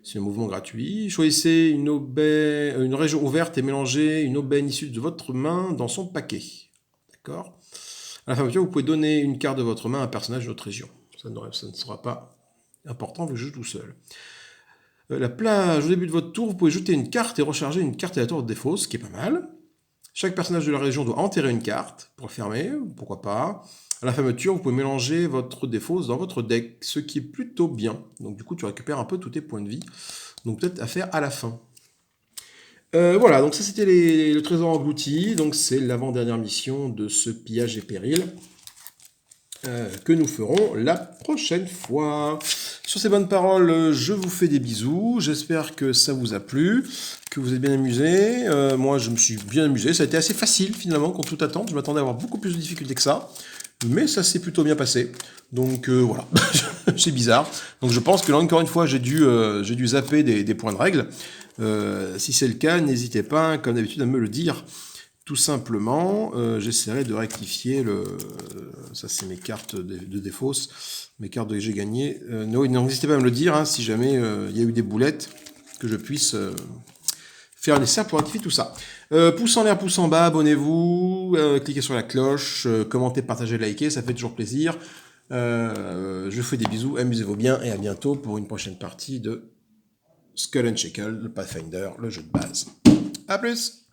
C'est un mouvement gratuit. Choisissez une région ouverte et mélangez une aubaine issue de votre main dans son paquet. D'accord. À la fin vous pouvez donner une carte de votre main à un personnage d'une autre région. Ça ne sera pas important vu que je joue tout seul. La plage, au début de votre tour, vous pouvez jeter une carte et recharger une carte aléatoire de défaut, ce qui est pas mal. Chaque personnage de la région doit enterrer une carte pour le fermer, pourquoi pas. À la fermeture, vous pouvez mélanger votre défausse dans votre deck, ce qui est plutôt bien. Donc du coup, tu récupères un peu tous tes points de vie. Donc peut-être à faire à la fin. Voilà, donc ça c'était le trésor englouti. Donc c'est l'avant-dernière mission de ce pillage et péril que nous ferons la prochaine fois. Sur ces bonnes paroles, je vous fais des bisous. J'espère que ça vous a plu, que vous êtes bien amusés. Moi, je me suis bien amusé. Ça a été assez facile, finalement, contre toute attente. Je m'attendais à avoir beaucoup plus de difficultés que ça. Mais ça s'est plutôt bien passé. Donc, voilà. C'est bizarre. Donc, je pense que là, encore une fois, j'ai dû zapper des points de règle. Si c'est le cas, n'hésitez pas, comme d'habitude, à me le dire. Tout simplement, j'essaierai de rectifier ça c'est mes cartes de défausse, mes cartes que j'ai gagnées. N'hésitez pas à me le dire, hein, si jamais il y a eu des boulettes, que je puisse faire les cercles pour rectifier tout ça. Pouce en l'air, pouce en bas, abonnez-vous, cliquez sur la cloche, commentez, partagez, likez, ça fait toujours plaisir. Je vous fais des bisous, amusez-vous bien, et à bientôt pour une prochaine partie de Skull and Shackle, le Pathfinder, le jeu de base. A plus!